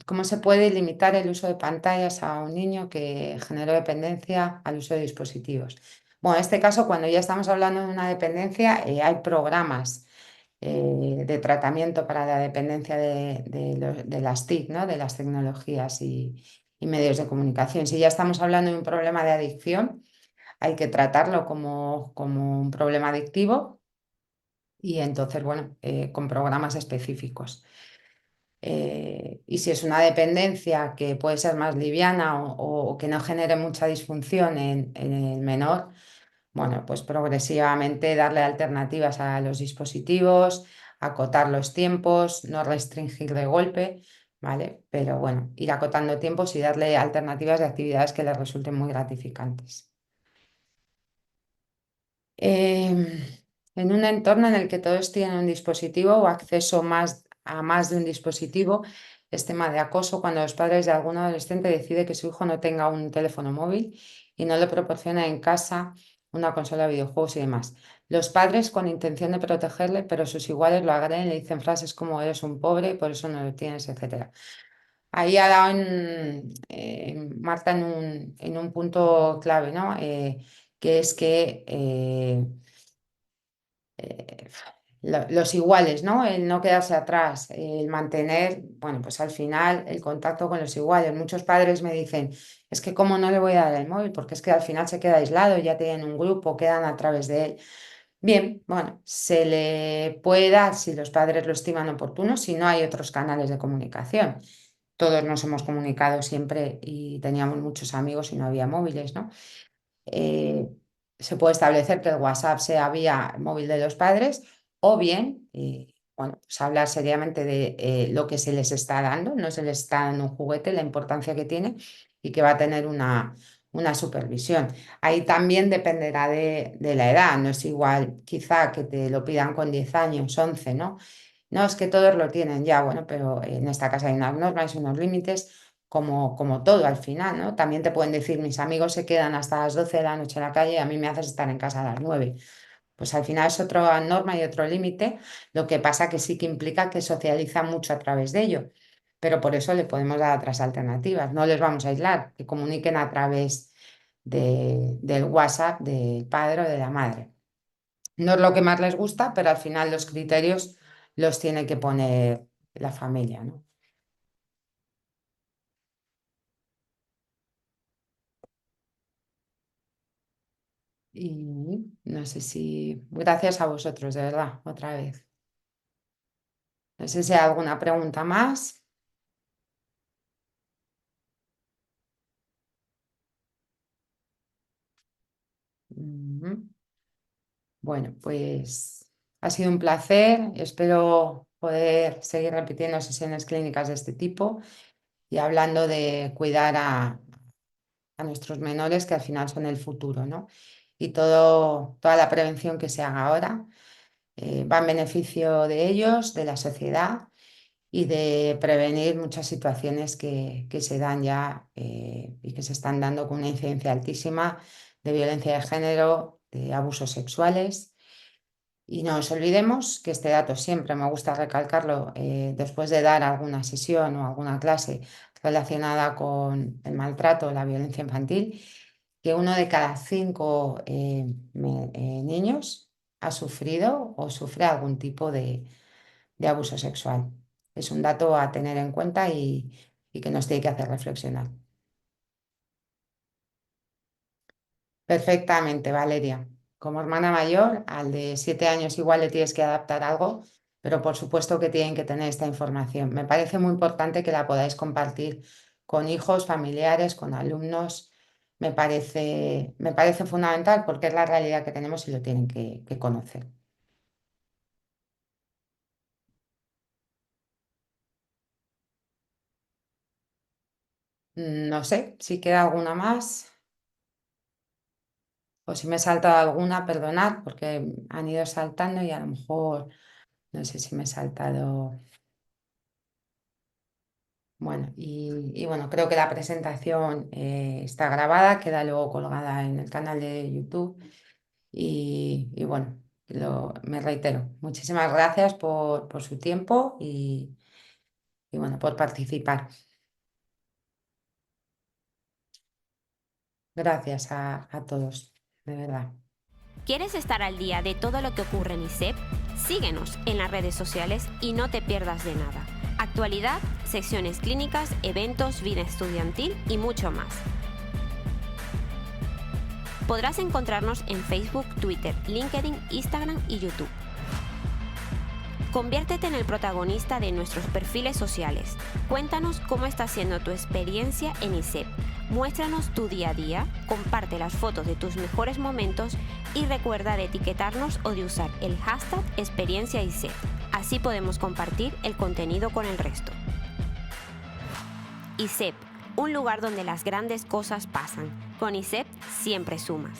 ¿Cómo se puede limitar el uso de pantallas a un niño que generó dependencia al uso de dispositivos? Bueno, en este caso, cuando ya estamos hablando de una dependencia, hay programas de tratamiento para la dependencia de las TIC, ¿no? De las tecnologías y medios de comunicación. Si ya estamos hablando de un problema de adicción, hay que tratarlo como un problema adictivo y entonces, bueno, con programas específicos. Y si es una dependencia que puede ser más liviana o que no genere mucha disfunción en el menor, bueno, pues progresivamente darle alternativas a los dispositivos, acotar los tiempos, no restringir de golpe, ¿vale? Pero bueno, ir acotando tiempos y darle alternativas de actividades que les resulten muy gratificantes. Em, en un entorno en el que todos tienen un dispositivo o acceso a más de un dispositivo, es tema de acoso cuando los padres de algún adolescente deciden que su hijo no tenga un teléfono móvil y no le proporciona en casa una consola de videojuegos y demás. Los padres con intención de protegerle, pero sus iguales lo agreden, le dicen frases como eres un pobre, por eso no lo tienes, etcétera. Ahí ha dado Marta en un punto clave, ¿no? Que es que eh, los iguales, ¿no? El no quedarse atrás, el mantener, bueno, pues al final el contacto con los iguales. Muchos padres me dicen, es que cómo no le voy a dar el móvil, porque es que al final se queda aislado, ya tienen un grupo, quedan a través de él. Bien, bueno, se le puede dar si los padres lo estiman oportuno, si no hay otros canales de comunicación. Todos nos hemos comunicado siempre y teníamos muchos amigos y no había móviles, ¿no? Eh, Se puede establecer que el WhatsApp sea vía móvil de los padres o bien, bueno, pues hablar seriamente de lo que se les está dando, no se les está dando un juguete, la importancia que tiene y que va a tener una supervisión. Ahí también dependerá de la edad, no es igual quizá que te lo pidan con 10 años, 11, ¿no? No, es que todos lo tienen ya, bueno, pero en esta casa hay unas normas y unos límites, como todo al final, ¿no? También te pueden decir, mis amigos se quedan hasta las 12 de la noche en la calle y a mí me haces estar en casa a las 9. Pues al final es otra norma y otro límite, lo que pasa que sí que implica que socializa mucho a través de ello, pero por eso le podemos dar otras alternativas, no les vamos a aislar, que comuniquen a través del WhatsApp del padre o de la madre. No es lo que más les gusta, pero al final los criterios los tiene que poner la familia, ¿no? Y no sé si... Gracias a vosotros, de verdad, otra vez. No sé si hay alguna pregunta más. Ujú. Bueno, pues ha sido un placer. Espero poder seguir repitiendo sesiones clínicas de este tipo y hablando de cuidar a nuestros menores, que al final son el futuro, ¿no? Y toda la prevención que se haga ahora va en beneficio de ellos, de la sociedad y de prevenir muchas situaciones que se dan ya y que se están dando con una incidencia altísima de violencia de género, de abusos sexuales. Y no nos olvidemos que este dato siempre me gusta recalcarlo después de dar alguna sesión o alguna clase relacionada con el maltrato o la violencia infantil, que 1 de cada 5 niños ha sufrido o sufre algún tipo de abuso sexual. Es un dato a tener en cuenta y que nos tiene que hacer reflexionar. Perfectamente, Valeria. Como hermana mayor, al de 7 años igual le tienes que adaptar algo, pero por supuesto que tienen que tener esta información. Me parece muy importante que la podáis compartir con hijos, familiares, con alumnos. Me parece fundamental porque es la realidad que tenemos y lo tienen que conocer. No sé si queda alguna más o si me he saltado alguna, perdonad, porque han ido saltando y a lo mejor no sé si me he saltado. Bueno, y bueno, creo que la presentación está grabada, queda luego colgada en el canal de YouTube y bueno, me reitero, muchísimas gracias por su tiempo y bueno, por participar. Gracias a todos, de verdad. ¿Quieres estar al día de todo lo que ocurre en ISEP? Síguenos en las redes sociales y no te pierdas de nada. Actualidad, secciones clínicas, eventos, vida estudiantil y mucho más. Podrás encontrarnos en Facebook, Twitter, LinkedIn, Instagram y YouTube. Conviértete en el protagonista de nuestros perfiles sociales. Cuéntanos cómo está siendo tu experiencia en ISEP. Muéstranos tu día a día, comparte las fotos de tus mejores momentos y recuerda de etiquetarnos o de usar el hashtag experienciaISEP. Así podemos compartir el contenido con el resto. ISEP, un lugar donde las grandes cosas pasan. Con ISEP siempre sumas.